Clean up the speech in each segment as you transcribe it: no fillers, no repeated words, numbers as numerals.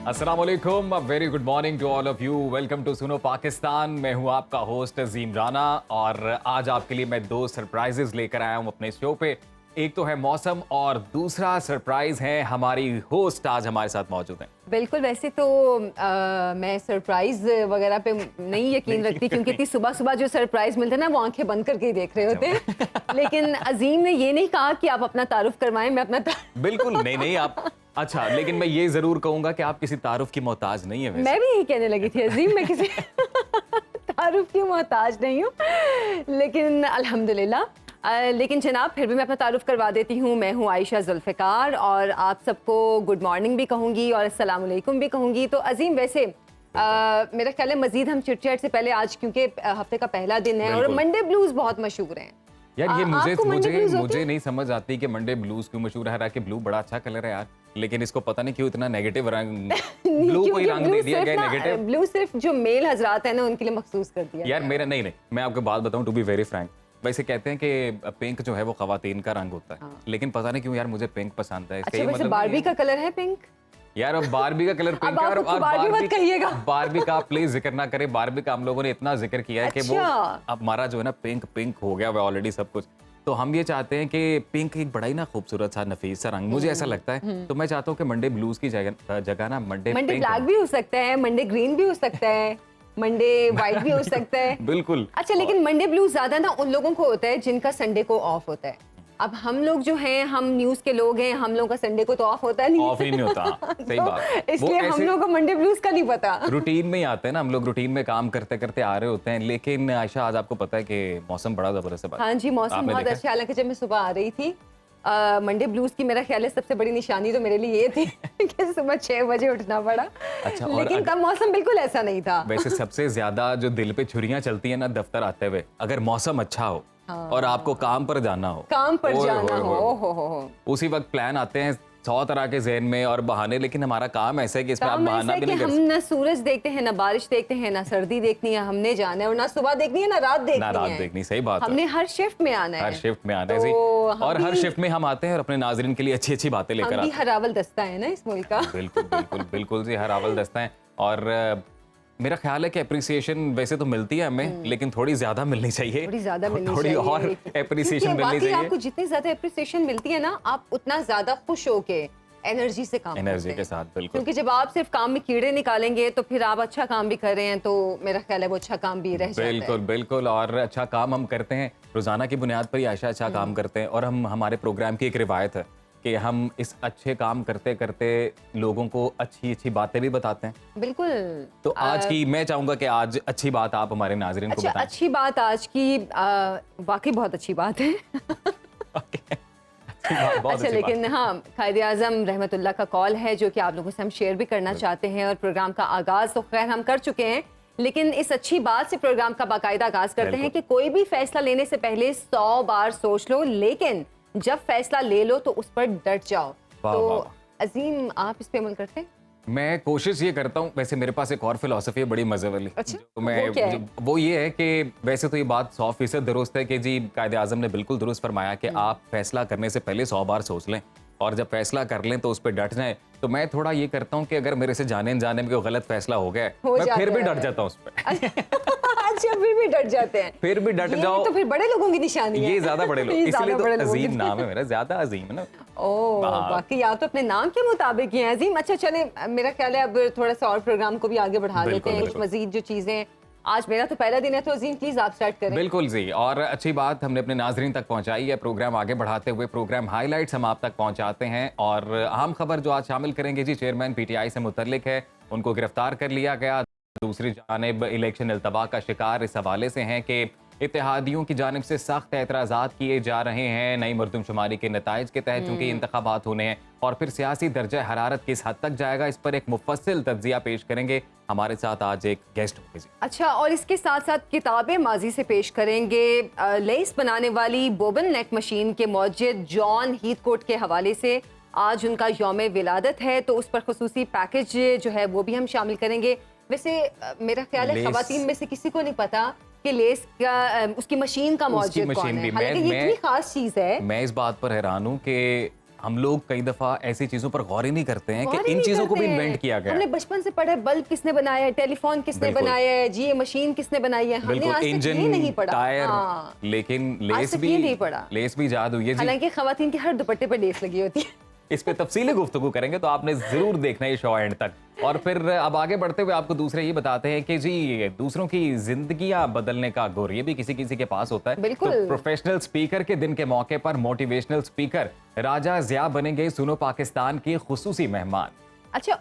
अस्सलाम वालेकुम, very good morning to all of you. Welcome to Suno Pakistan. मैं हूं आपका होस्ट अजीम राना और आज आपके लिए मैं दो सरप्राइजेस लेकर आया हूं अपने शो पे। एक तो है मौसम और दूसरा सरप्राइज है हमारी होस्ट आज हमारे साथ मौजूद हैं। बिल्कुल, वैसे तो मैं सरप्राइज वगैरह पे नहीं यकीन रखती क्योंकि इतनी सुबह सुबह जो सरप्राइज मिलते हैं ना वो आंखें बंद करके ही देख रहे होते हैं। लेकिन अजीम ने ये नहीं कहा कि आप अपना तारुफ करवाएं, मैं अपना बिल्कुल नहीं आप अच्छा, लेकिन मैं ये जरूर कहूंगा कि आप किसी तारुफ की मोहताज नहीं है वैसे। मैं भी यही कहने लगी थी अजीम, मैं किसी तारुफ की मोहताज नहीं हूँ, लेकिन अल्हम्दुलिल्लाह। लेकिन जनाब फिर भी मैं अपना तारुफ करवा देती हूँ। मैं हूँ आयशा जुल्फ़िकार और आप सबको गुड मॉर्निंग भी कहूँगी और अस्सलाम वालेकुम भी कहूँगी। तो अजीम वैसे मेरा ख्याल है मजीद हम चिट चैट से पहले आज क्योंकि हफ्ते का पहला दिन है और मंडे ब्लूज बहुत मशहूर हैं यार। ये मुझे मुझे नहीं समझ आती कि मंडे ब्लूज क्यों मशहूर है। कि ब्लू बड़ा अच्छा कलर है यार, लेकिन इसको पता नहीं क्यों इतना नेगेटिव रंग ब्लू कोई रंग दे दिया गया नेगेटिव। ब्लू सिर्फ जो मेल हजरात है ना उनके लिए मखसूस कर दिया यार। मेरा नहीं मैं आपको बात बताऊं, टू बी वेरी फ्रैंक, वैसे कहते हैं कि पिंक जो है वो खवातीन का रंग होता है, लेकिन पता नहीं क्यों यार मुझे पिंक पसंद है। अच्छा, वैसे बारबी का कलर है पिंक यार। अब बारबी का कलर पिंक है और बारबी का आप प्लीज जिक्र ना करें। बारबी का हम लोगों ने इतना जिक्र किया है कि वो अब हमारा जो है ना पिंक हो गया वो ऑलरेडी सब कुछ। तो हम ये चाहते हैं कि पिंक एक बड़ा ही ना खूबसूरत सा नफीस सा रंग, मुझे ऐसा लगता है। तो मैं चाहता हूँ कि मंडे ब्लूज की जगह ना मंडे ब्लैक भी हो सकता है, मंडे ग्रीन भी हो सकता है, मंडे वाइट भी हो सकता है। बिल्कुल। अच्छा, लेकिन मंडे ब्लूज ज्यादा ना उन लोगों को होता है जिनका संडे को ऑफ होता है। अब हम लोग जो हैं, हम न्यूज के लोग हैं, हम लोग का संडे को तो ऑफ होता नहीं, ऑफ ही नहीं होता। सही बात। इसलिए हम लोग को मंडे ब्लूज का नहीं पता। रूटीन में ही आते हैं ना हम लोग, रूटीन में काम करते करते आ रहे होते हैं। लेकिन आयशा आज आपको पता है कि मौसम बड़ा जबरदस्त है। हाँ जी, मौसम बहुत अच्छा। हालांकि जब मैं सुबह आ रही थी मंडे ब्लूज की मेरा ख्याल है सबसे बड़ी निशानी तो मेरे लिए ये थी कि सुबह 6 बजे उठना पड़ा। अच्छा, लेकिन तब मौसम बिल्कुल ऐसा नहीं था। वैसे सबसे ज्यादा जो दिल पे छुरियां चलती है ना दफ्तर आते हुए, अगर मौसम अच्छा हो और आपको काम पर जाना हो, उसी वक्त प्लान आते हैं 100 तरह के ज़हन में और बहाने। लेकिन हमारा काम ऐसा है कि इसमें आप बहाना भी नहीं कर सकते। हम ना सूरज देखते हैं, ना बारिश देखते हैं, ना सर्दी देखनी है हमने जाना है, और ना सुबह देखनी है ना रात देखनी है। सही बात है। हमने हर शिफ्ट में आना है, हर शिफ्ट में आना है। और हर शिफ्ट में हम आते हैं और अपने नाजरीन के लिए अच्छी अच्छी बातें लेकर आते हैं। हरावल दस्ता है ना इस मुल्क का। बिल्कुल जी, हरावल दस्ता है। और मेरा ख्याल है कि अप्रिसिएशन वैसे तो मिलती है हमें, लेकिन थोड़ी ज्यादा मिलनी चाहिए, थोड़ी और अप्रिसिएशन मिलनी चाहिए। आपको जितनी ज्यादा अप्रिसिएशन मिलती है ना, आप उतना ज्यादा खुश होके एनर्जी से काम एनर्जी के साथ। बिल्कुल, क्योंकि जब आप सिर्फ काम में कीड़े निकालेंगे तो फिर आप अच्छा काम भी कर रहे हैं तो मेरा ख्याल है वो अच्छा काम भी रह जाता है। बिल्कुल। और अच्छा काम हम करते हैं रोजाना की बुनियाद पर ही आयशा, अच्छा काम करते हैं। और हम हमारे प्रोग्राम की एक रिवायत है कि हम इस अच्छे काम करते करते लोगों को अच्छी अच्छी बातें भी बताते हैं। बिल्कुल। तो आज की मैं चाहूंगा कि आज अच्छी बात आप हमारे नाज़रीन को बताएं। अच्छी बात आज की वाकई बहुत अच्छी बात है। अच्छा, लेकिन हाँ, कायदे आज़म रहमतुल्लाह का कॉल है जो कि आप लोगों से हम शेयर भी करना चाहते हैं। और प्रोग्राम का आगाज़ तो खैर हम कर चुके हैं, लेकिन इस अच्छी बात से प्रोग्राम का बाकायदा आगाज करते हैं कि कोई भी फैसला लेने से पहले 100 बार सोच लो, लेकिन जब फैसला ले लो तो उस पर डट जाओ। तो अजीम, आप इस पे अमल करते हैं? मैं कोशिश ये करता हूँ। वैसे मेरे पास एक और फिलॉसफी है बड़ी मजे वाली। अच्छा, वो ये है कि वैसे तो ये बात 100% दुरुस्त है कि जी कायदे आज़म ने बिल्कुल दुरुस्त फरमाया कि आप फैसला करने से पहले 100 बार सोच लें और जब फैसला कर लें तो उस पर डट जाएं। तो मैं थोड़ा ये करता हूँ कि अगर मेरे से जाने अनजाने में कोई गलत फैसला हो गया मैं फिर भी डट जाता हूँ उस पर। जब भी डट जाते हैं, फिर भी डट जाओ तो फिर बड़े लोगों की निशानी है। ये ज्यादा बड़े लोग, इसलिए तो अजीम नाम है मेरा, ज्यादा अजीम है ना। बाकी आप तो अपने नाम के मुताबिक ही हैं अजीम। अच्छा चले, मेरा ख्याल है अब थोड़ा सा और प्रोग्राम को भी आगे बढ़ा लेते हैं, कुछ मजीद जो चीजें। आज मेरा तो पहला दिन है तो अजीम प्लीज आप स्टार्ट करें। बिल्कुल जी। और अच्छी बात हमने अपने नाजरीन तक पहुंचाई है। प्रोग्राम आगे बढ़ाते हुए प्रोग्राम हाईलाइट्स हम आप तक पहुंचाते हैं। और अहम खबर जो आज शामिल करेंगे जी, चेयरमैन पीटीआई से मुतल्लिक है, उनको गिरफ्तार कर लिया गया। दूसरी जानिब इलेक्शन इल्तबा का शिकार इस हवाले से हैं कि इत्तेहादियों की जानिब से सख्त एतराज़ात किए जा रहे हैं नई मरदमशुमारी के नताइज के तहत, चूंकि इंतखाबात होने हैं। और फिर सियासी दर्जा हरारत किस हद तक जाएगा, इस पर एक मुफस्सिल तज्जिया पेश करेंगे। हमारे साथ आज एक गेस्ट होंगे जी। अच्छा, और इसके साथ साथ किताबें माजी से पेश करेंगे। लेस बनाने वाली बोबन नेक मशीन के मौजूद जॉन हीथकोट के हवाले से आज उनका यौम विलादत है, तो उस पर खुसूसी पैकेज जो है वो भी हम शामिल करेंगे। वैसे मेरा ख्याल है खवातीन में से किसी को नहीं पता कि लेस का उसकी मशीन का मौजूद कौन है। हालांकि ये इतनी खास चीज है। मैं इस बात पर हैरान हूँ कि हम लोग कई दफा ऐसी चीजों पर गौर ही नहीं करते हैं गौर कि ही इन नहीं चीजों को भी करते हैं। इन्वेंट किया गया हमने है। बचपन से पढ़ा है, बल्ब किसने बनाया है, टेलीफोन किसने बिल्कुल। बनाया है जी, ये मशीन किसने बनाई है, हमने बिल्कुल, आज तक ये इंजन, नहीं पढ़ा। टायर, हाँ। लेकिन आज लेस तक भी ये नहीं पढ़ा। लेस भी याद हुई है जी। हालांकि खवातीन के हर दुपट्टे पर लेस लगी होती है। इस पे तफसीली गुफ्तगू करेंगे, तो आपने जरूर देखना है शो एंड तक। और फिर अब आगे बढ़ते हुए आपको दूसरे ये बताते हैं कि जी दूसरों की जिंदगियां बदलने का गुर ये भी किसी किसी के पास होता है। बिल्कुल। तो प्रोफेशनल स्पीकर के दिन के मौके पर मोटिवेशनल स्पीकर राजा ज़िया बनेंगे सुनो पाकिस्तान के खुसूसी मेहमान। अच्छा,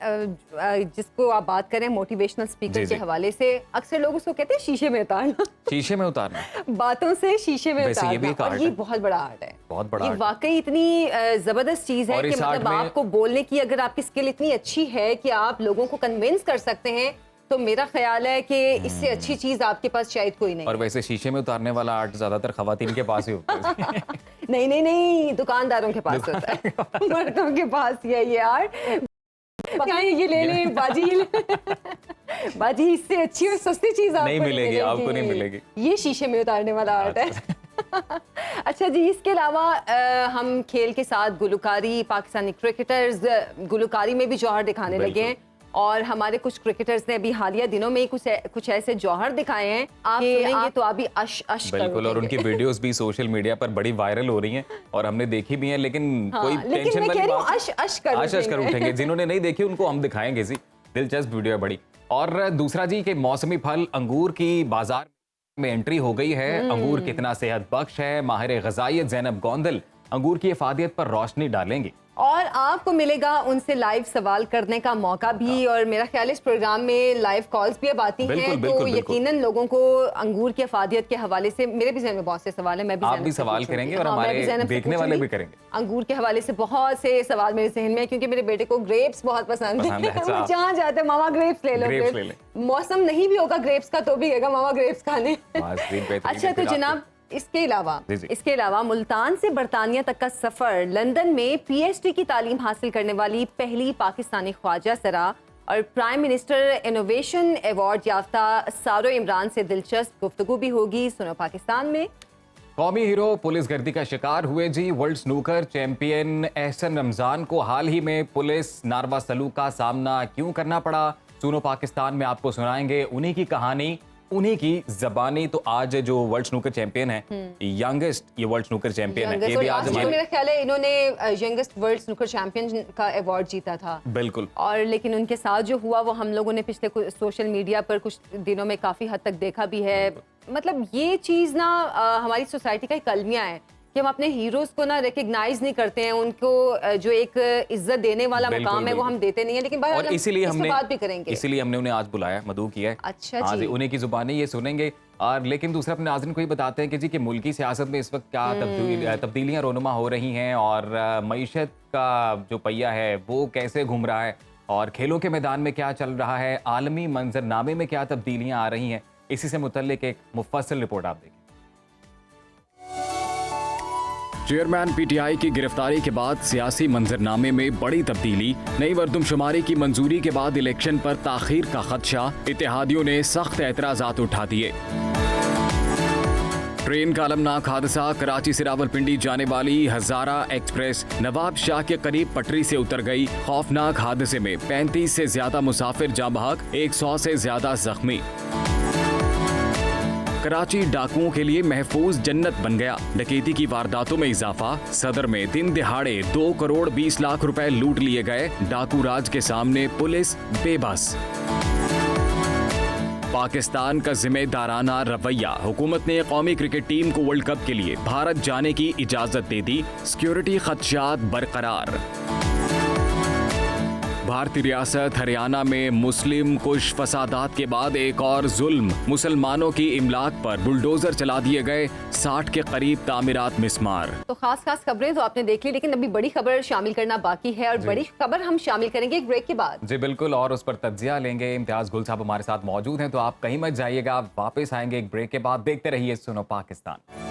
जिसको आप बात करें मोटिवेशनल स्पीकर जी, के जी। हवाले से, अक्सर लोग उसको कहते हैं शीशे में उतारना। शीशे में उतारना, बातों से शीशे में वैसे ये भी उतारना, एक और आर्ट ये है। बहुत बड़ा आर्ट है। बहुत बड़ा ये आर्ट है। वाकई इतनी जबरदस्त चीज है और कि इस आर्ट मतलब में- आपको बोलने की अगर आपकी स्किल इतनी अच्छी है कि आप लोगों को कन्विंस कर सकते हैं, तो मेरा ख्याल है कि इससे अच्छी चीज आपके पास शायद कोई नहीं। और वैसे शीशे में उतारने वाला आर्ट ज्यादातर खवातीन के पास ही होता है। नहीं नहीं नहीं, दुकानदारों के पास होता है, मर्दों के पास ये आर्ट। ये ले लें बाजी, ये ले। बाजी, इससे अच्छी और सस्ती चीज आपको नहीं मिलेगी, आपको नहीं मिलेगी। ये शीशे में उतारने वाला आर्ट है। अच्छा जी, इसके अलावा हम खेल के साथ गुलकारी, पाकिस्तानी क्रिकेटर्स गुलकारी में भी जौहर दिखाने लगे हैं, और हमारे कुछ क्रिकेटर्स ने अभी हालिया दिनों में ही कुछ ऐसे जौहर दिखाए हैं आप सुनेंगे तो आप भी अश अश कर बिल्कुल। और उठेंगे। उनकी वीडियोस भी सोशल मीडिया पर बड़ी वायरल हो रही हैं और हमने देखी भी हैं, लेकिन हाँ, कोई लेकिन टेंशन मैं वाली कह रही हूँ बात अश अश कर आश कर उठेंगे। उठेंगे। जिन्होंने नहीं देखी उनको हम दिखाएंगे जी, दिलचस्प वीडियो है बड़ी। और दूसरा जी के मौसमी फल अंगूर की बाजार में एंट्री हो गई है। अंगूर कितना सेहत बख्श है, माहिर ग़िज़ाइयत ज़ैनब गोंदल अंगूर की इफादियत पर रोशनी डालेंगी। और आपको मिलेगा उनसे लाइव सवाल करने का मौका भी, और मेरा ख्याल है इस प्रोग्राम में लाइव कॉल्स भी अब आती बिल्कुल, हैं, तो बिल्कुल, बिल्कुल। यकीनन लोगों को अंगूर की अफादियत के हवाले से, मेरे भी ज़हन में बहुत से सवाल हैं, मैं भी आप ज़ैनब भी से सवाल पूछूंगी। करेंगे और हाँ, मैं हमारे भी ज़ैनब से देखने वाले पूछूंगी। भी करेंगे। अंगूर के हवाले से बहुत से सवाल मेरे जहन में है, क्योंकि मेरे बेटे को ग्रेप्स बहुत पसंद पसंद है, है। अच्छा। वो जहाँ जाते हैं मामा ग्रेप्स ले लो, ग्रेप्स ले ग्रेप्स। मौसम नहीं भी होगा ग्रेप्स का तो भी कहेगा मामा ग्रेप्स खाने। बेहतरीन, अच्छा, तो फिर जनाब जी, जी। इसके अलावा मुल्तान से बरतानिया तक का सफर, लंदन में पीएचडी की तालीम हासिल करने वाली पहली पाकिस्तानी ख्वाजा सरा और प्राइम मिनिस्टर इनोवेशन अवार्ड याफ्ता सारो इमरान से दिलचस्प गुफ्तगू भी होगी सुनो पाकिस्तान में। कौमी हीरो पुलिस गर्दी का शिकार हुए जी world snooker champion Ahsan Ramzan को हाल ही में पुलिस नारवा सलूक का सामना क्यों करना पड़ा, सुनो पाकिस्तान में आपको सुनाएंगे उन्हीं की कहानी, उन्हीं की जबानी। तो आज जो वर्ल्ड स्नूकर चैंपियन है, यंगेस्ट ये वर्ल्ड स्नूकर चैंपियन है, ये भी आज हमारे मेरा ख्याल है इन्होंने यंगेस्ट वर्ल्ड स्नूकर चैंपियन का अवार्ड जीता था। बिल्कुल। और लेकिन उनके साथ जो हुआ वो हम लोगों ने पिछले सोशल मीडिया पर कुछ दिनों में काफ़ी हद तक देखा भी है। मतलब ये चीज़ ना हमारी सोसाइटी का एक अलमिया है कि हम अपने हीरोज़ को ना रिकग्नाइज नहीं करते हैं, उनको जो एक इज्जत देने वाला बिल्कुल, मुकाम है वो बिल्कुल। हम देते नहीं है। लेकिन और इसीलिए हमने बात भी करेंगे, इसीलिए हमने उन्हें आज बुलाया, मधु किया है। अच्छा आज जी। उन्हीं की जुबानी ये सुनेंगे। और लेकिन दूसरा अपने नाज़रीन को ही बताते हैं कि जी कि मुल्की सियासत में इस वक्त क्या तब्दीलियां रोनुमा हो रही हैं, और मईशत का जो पहिया है वो कैसे घूम रहा है, और खेलों के मैदान में क्या चल रहा है, आलमी मंजरनामे में क्या तब्दीलियां आ रही हैं। इसी से मुतल्लिक एक मुफस्सल रिपोर्ट आप देखें। चेयरमैन पीटीआई की गिरफ्तारी के बाद सियासी मंजरनामे में बड़ी तब्दीली, नई मरदमशुमारी की मंजूरी के बाद इलेक्शन पर ताखीर का खदशा, इत्तेहादियों ने सख्त एतराजात उठा दिए। ट्रेन का अलमनाक हादसा, कराची से रावलपिंडी जाने वाली हजारा एक्सप्रेस नवाब शाह के करीब पटरी से उतर गई। खौफनाक हादसे में 35 से ज्यादा मुसाफिर जाँ बहक, 100 से ज्यादा जख्मी। कराची डाकुओं के लिए महफूज जन्नत बन गया, डकैती की वारदातों में इजाफा, सदर में दिन दिहाड़े 2 करोड़ 20 लाख रुपए लूट लिए गए, डाकू राज के सामने पुलिस बेबस। पाकिस्तान का जिम्मेदाराना रवैया, हुकूमत ने कौमी क्रिकेट टीम को वर्ल्ड कप के लिए भारत जाने की इजाजत दे दी, सिक्योरिटी खदशात बरकरार। भारतीय रियासत हरियाणा में मुस्लिम कुश फसादात के बाद एक और जुल्म, मुसलमानों की इमलाक पर बुलडोजर चला दिए गए, 60 के करीब तामीरात मिसमार। तो खास खबरें तो आपने देख ली, लेकिन अभी बड़ी खबर शामिल करना बाकी है, और बड़ी खबर हम शामिल करेंगे एक ब्रेक के बाद। जी बिल्कुल, और उस पर तज्जिया लेंगे। इम्तियाज गुल साहब हमारे साथ मौजूद हैं, तो आप कहीं मत जाइएगा, आप वापस आएंगे एक ब्रेक के बाद। देखते रहिए सुनो Pakistan.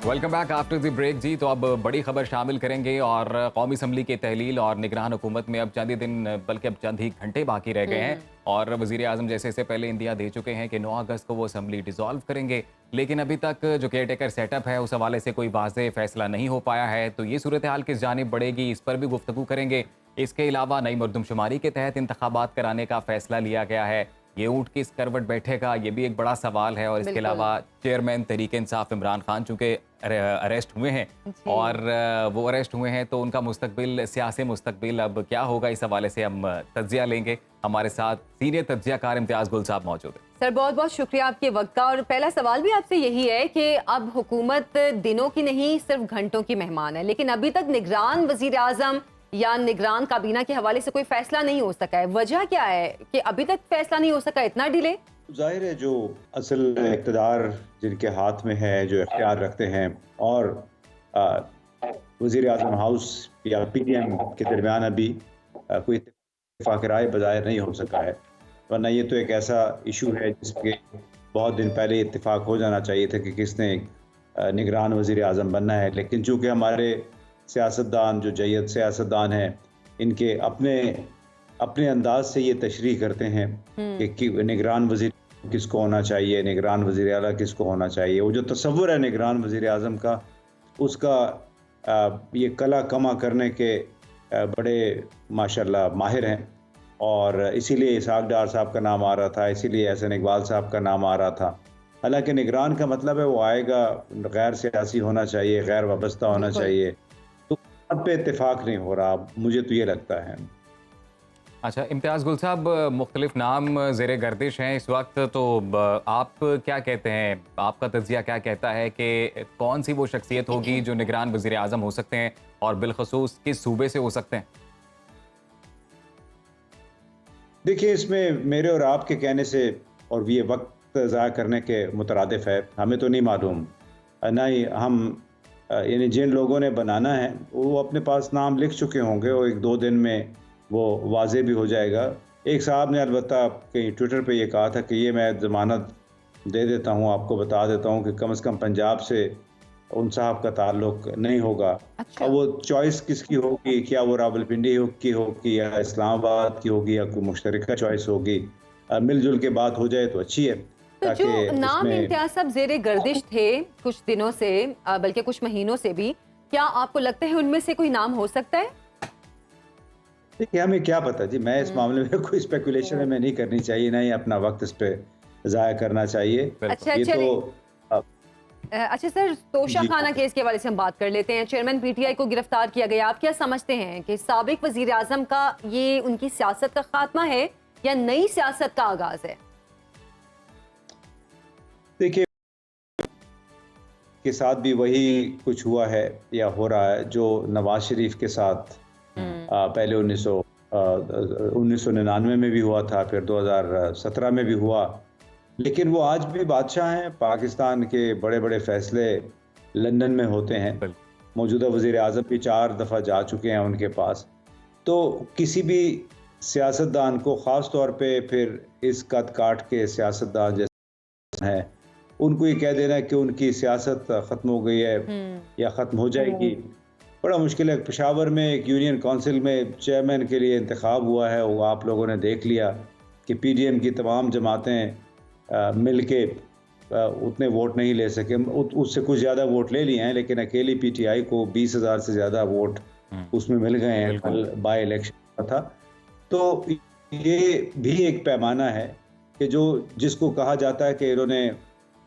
Welcome back after the break जी। तो अब बड़ी खबर शामिल करेंगे और कौमी असम्बली के तहलील और निगरान हुकूमत में अब चंद ही दिन बल्कि अब चंद ही घंटे बाकी रह गए हैं और वजीर आजम जैसे इससे पहले इंदिया दे चुके हैं कि 9 अगस्त को वो असम्बली डिसॉल्व करेंगे, लेकिन अभी तक जो केयर टेकर सेटअप है उस हवाले से कोई वाज़ेह फैसला नहीं हो पाया है। तो ये सूरत हाल किस जानिब बढ़ेगी, इस पर भी गुफ्तगू करेंगे। इसके अलावा नई मरदमशुमारी के तहत इंतखाबात कराने का फैसला लिया गया है, ये ऊँट किस करवट बैठेगा, ये भी एक बड़ा सवाल है। और इसके अलावा चेयरमैन तहरीक इंसाफ इमरान खान चूँकि अरेस्ट हुए हैं और वो अरेस्ट हुए हैं तो उनका मुस्तकबिल, सियासी मुस्तकबिल अब क्या होगा, इस हवाले से हम तज्जिया लेंगे। हमारे साथ सीनियर तज्जियाकार इम्तियाज़ गुल साहब मौजूद हैं। सर बहुत बहुत शुक्रिया आपके वक्त का। और पहला सवाल भी आपसे यही है कि अब हुकूमत दिनों की नहीं सिर्फ घंटों की मेहमान है, लेकिन अभी तक निगरान वजीर आजम या निगरान काबीना के हवाले से कोई फैसला नहीं हो सका है। वजह क्या है कि अभी तक फैसला नहीं हो सका, इतना डिले? जाहिर है जो असल इक़्तिदार जिनके हाथ में है, जो इख्तियार रखते हैं, और वज़ीर आज़म हाउस या PTM के दरमियान अभी कोई इत्तेफाक राय बज़ाहिर नहीं हो सका है, वरना ये तो एक ऐसा इशू है जिसके बहुत दिन पहले इत्तेफाक हो जाना चाहिए था कि किसने निगरान वज़ीर आज़म बनना है। लेकिन चूँकि हमारे सियासतदान जो जय्यद सियासतदान हैं, इनके अपने अंदाज से ये तशरीह करते हैं कि निगरान वज़ीर किसको होना चाहिए, निगरान वज़ीर आला किसको होना चाहिए। वो जो तसव्वुर है निगरान वज़ीर आज़म का, उसका ये कला कमा करने के बड़े माशाल्लाह माहिर हैं और इसीलिए इसहाक डार साहब का नाम आ रहा था, इसीलिए एहसन इकबाल साहब का नाम आ रहा था। हालांकि निगरान का मतलब है वो आएगा, गैर सियासी होना चाहिए, गैर वाबस्ता होना चाहिए। तो अब पे इत्तेफाक नहीं हो रहा, मुझे तो ये लगता है। अच्छा इम्तियाज़ गुल साहब, मुख्तलिफ नाम ज़ेरे गर्दिश हैं इस वक्त, तो आप क्या कहते हैं, आपका तज्जिया क्या कहता है कि कौन सी वो शख्सियत होगी जो निगरान वज़ीर आज़म हो सकते हैं और बिलखसूस किस सूबे से हो सकते हैं? देखिए, इसमें मेरे और आपके कहने से और ये वक्त ज़ाया करने के मुतरादिफ है, हमें तो नहीं मालूम। ना ही हम यानी जिन लोगों ने बनाना है वो अपने पास नाम लिख चुके होंगे और 1-2 दिन में वो वाज़े भी हो जाएगा। एक साहब ने अलबत्ता कहीं ट्विटर पे ये कहा था कि ये मैं ज़मानत दे देता हूँ, आपको बता देता हूँ कि कम से कम पंजाब से उन साहब का ताल्लुक नहीं होगा। अच्छा। और वो चॉइस किसकी होगी, क्या वो रावलपिंडी की होगी या इस्लामाबाद की होगी या कोई मुश्तरका चॉइस होगी, मिलजुल के बात हो जाए तो अच्छी है। तो जो नाम इम्तियाज साहब ज़ेरे गर्दिश थे कुछ दिनों से, बल्कि कुछ महीनों से भी, क्या आपको लगता है उनमें से कोई नाम हो सकता है? देखिए, हमें क्या पता जी, मैं इस मामले में कोई स्पेकुलेशन हमें नहीं करनी चाहिए, ना ही अपना वक्त इस पे ज़ाया करना चाहिए। अच्छा ये तो अच्छा सर, तोशा खाना केस के हवाले से हम बात कर लेते हैं। चेयरमैन PTI को गिरफ्तार किया गया, आप क्या समझते हैं कि साबिक वजीर आजम का ये उनकी सियासत का खात्मा है या नई सियासत का आगाज है? देखिए, के साथ भी वही कुछ हुआ है या हो रहा है जो नवाज शरीफ के साथ पहले 1999 में भी हुआ था, फिर 2017 में भी हुआ। लेकिन वो आज भी बादशाह हैं, पाकिस्तान के बड़े बड़े फैसले लंदन में होते हैं। मौजूदा वज़ीर आज़म भी 4 दफ़ा जा चुके हैं उनके पास। तो किसी भी सियासतदान को, ख़ास तौर पे फिर इस कद काट के सियासतदान जैसे हैं, उनको ये कह देना कि उनकी सियासत ख़त्म हो गई है या ख़त्म हो जाएगी, बड़ा मुश्किल है। पेशावर में एक यूनियन काउंसिल में चेयरमैन के लिए इंतखाब हुआ है, वो आप लोगों ने देख लिया कि PDM की तमाम जमातें मिल के उतने वोट नहीं ले सके, उससे कुछ ज़्यादा वोट ले लिए हैं, लेकिन अकेली PTI को 20,000 से ज़्यादा वोट उसमें मिल गए हैं। कल बाय इलेक्शन था। तो ये भी एक पैमाना है कि जिसको कहा जाता है कि इन्होंने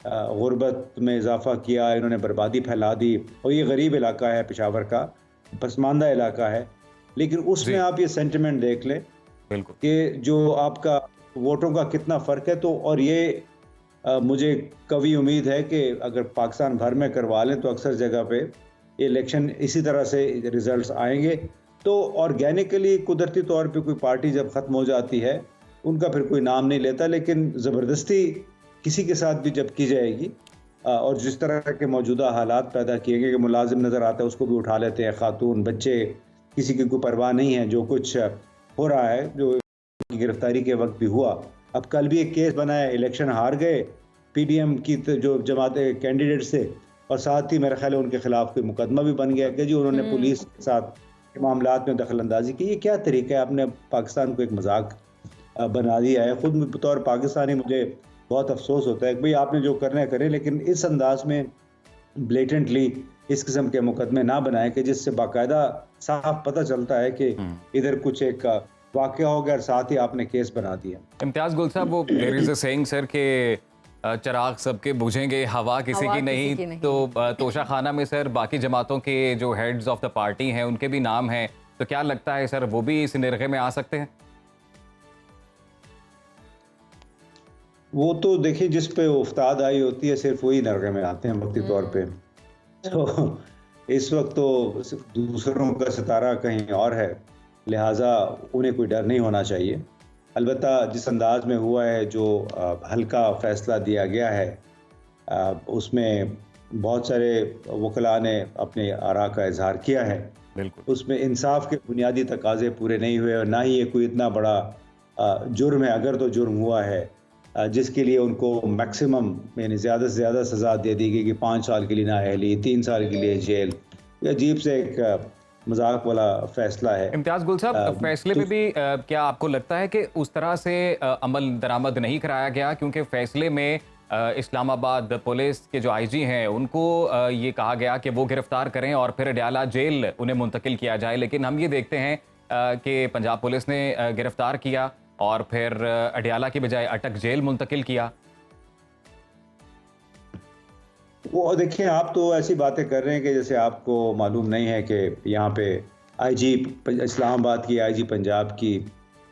गुर्बत में इजाफा किया, इन्होंने बर्बादी फैला दी, और ये गरीब इलाका है, पेशावर का पसमानदा इलाका है, लेकिन उसमें आप ये सेंटिमेंट देख लें कि जो आपका वोटों का कितना फ़र्क है। तो और ये मुझे कभी उम्मीद है कि अगर पाकिस्तान भर में करवा लें तो अक्सर जगह पे इलेक्शन इसी तरह से रिजल्ट्स आएंगे। तो ऑर्गेनिकली, कुदरती तौर पे कोई पार्टी जब ख़त्म हो जाती है उनका फिर कोई नाम नहीं लेता, लेकिन ज़बरदस्ती किसी के साथ भी जब की जाएगी और जिस तरह के मौजूदा हालात पैदा किए गए कि मुलाजिम नज़र आता है उसको भी उठा लेते हैं, खातून बच्चे, किसी की कोई परवाह नहीं है। जो कुछ हो रहा है, जो गिरफ्तारी के वक्त भी हुआ, अब कल भी एक केस बना है, इलेक्शन हार गए PDM की जो जमात कैंडिडेट से, और साथ ही मेरा ख्याल है उनके खिलाफ कोई मुकदमा भी बन गया कि जी उन्होंने पुलिस के साथ मामलात में दखल अंदाजी की। ये क्या तरीका है? आपने पाकिस्तान को एक मजाक बना दिया है। खुद बतौर पाकिस्तानी मुझे बहुत अफसोस होता है कि भाई आपने जो करना है करें, लेकिन इस अंदाज में ब्लेटेंटली इस किस्म के मुकदमे ना बनाएं कि जिससे बाकायदा साफ पता चलता है कि इधर कुछ एक वाकया हो गया और साथ ही आपने केस बना दिया। इम्तियाज गुल साहब, वो देयर इज अ सेइंग सर के चिराग सबके बुझेंगे, हवा किसी की नहीं। तो तोशा खाना में सर बाकी जमातों के जो हेड्स ऑफ द पार्टी हैं उनके भी नाम हैं, तो क्या लगता है सर वो भी इस निर्गे में आ सकते हैं? वो तो देखिए जिस पे उफ्ताद आई होती है सिर्फ वही नरगे में आते हैं वक्ती तौर पे। तो इस वक्त तो दूसरों का सितारा कहीं और है, लिहाजा उन्हें कोई डर नहीं होना चाहिए। अलबत्ता जिस अंदाज में हुआ है, जो हल्का फैसला दिया गया है, उसमें बहुत सारे वकला ने अपने आरा का इजहार किया है। बिल्कुल, उसमें इंसाफ के बुनियादी तकाजे पूरे नहीं हुए और ना ही ये कोई इतना बड़ा जुर्म है, अगर तो जुर्म हुआ है जिसके लिए उनको मैक्सिमम यानी ज़्यादा से ज़्यादा सज़ा दे दी गई कि 5 साल के लिए नाअहली, 3 साल के लिए जेल। ये अजीब से एक मजाक वाला फैसला है। इम्तियाज गुल साहब, फैसले में भी क्या आपको लगता है कि उस तरह से अमल दरामद नहीं कराया गया? क्योंकि फैसले में इस्लामाबाद पुलिस के जो आईजी हैं उनको ये कहा गया कि वो गिरफ्तार करें और फिर अडयाला जेल उन्हें मुंतकिल किया जाए, लेकिन हम ये देखते हैं कि पंजाब पुलिस ने गिरफ्तार किया और फिर अडयाला की बजाय अटक जेल मुंतकिल किया। वो देखिए, आप तो ऐसी बातें कर रहे हैं कि जैसे आपको मालूम नहीं है कि यहाँ पे आईजी इस्लामाबाद की, आईजी पंजाब की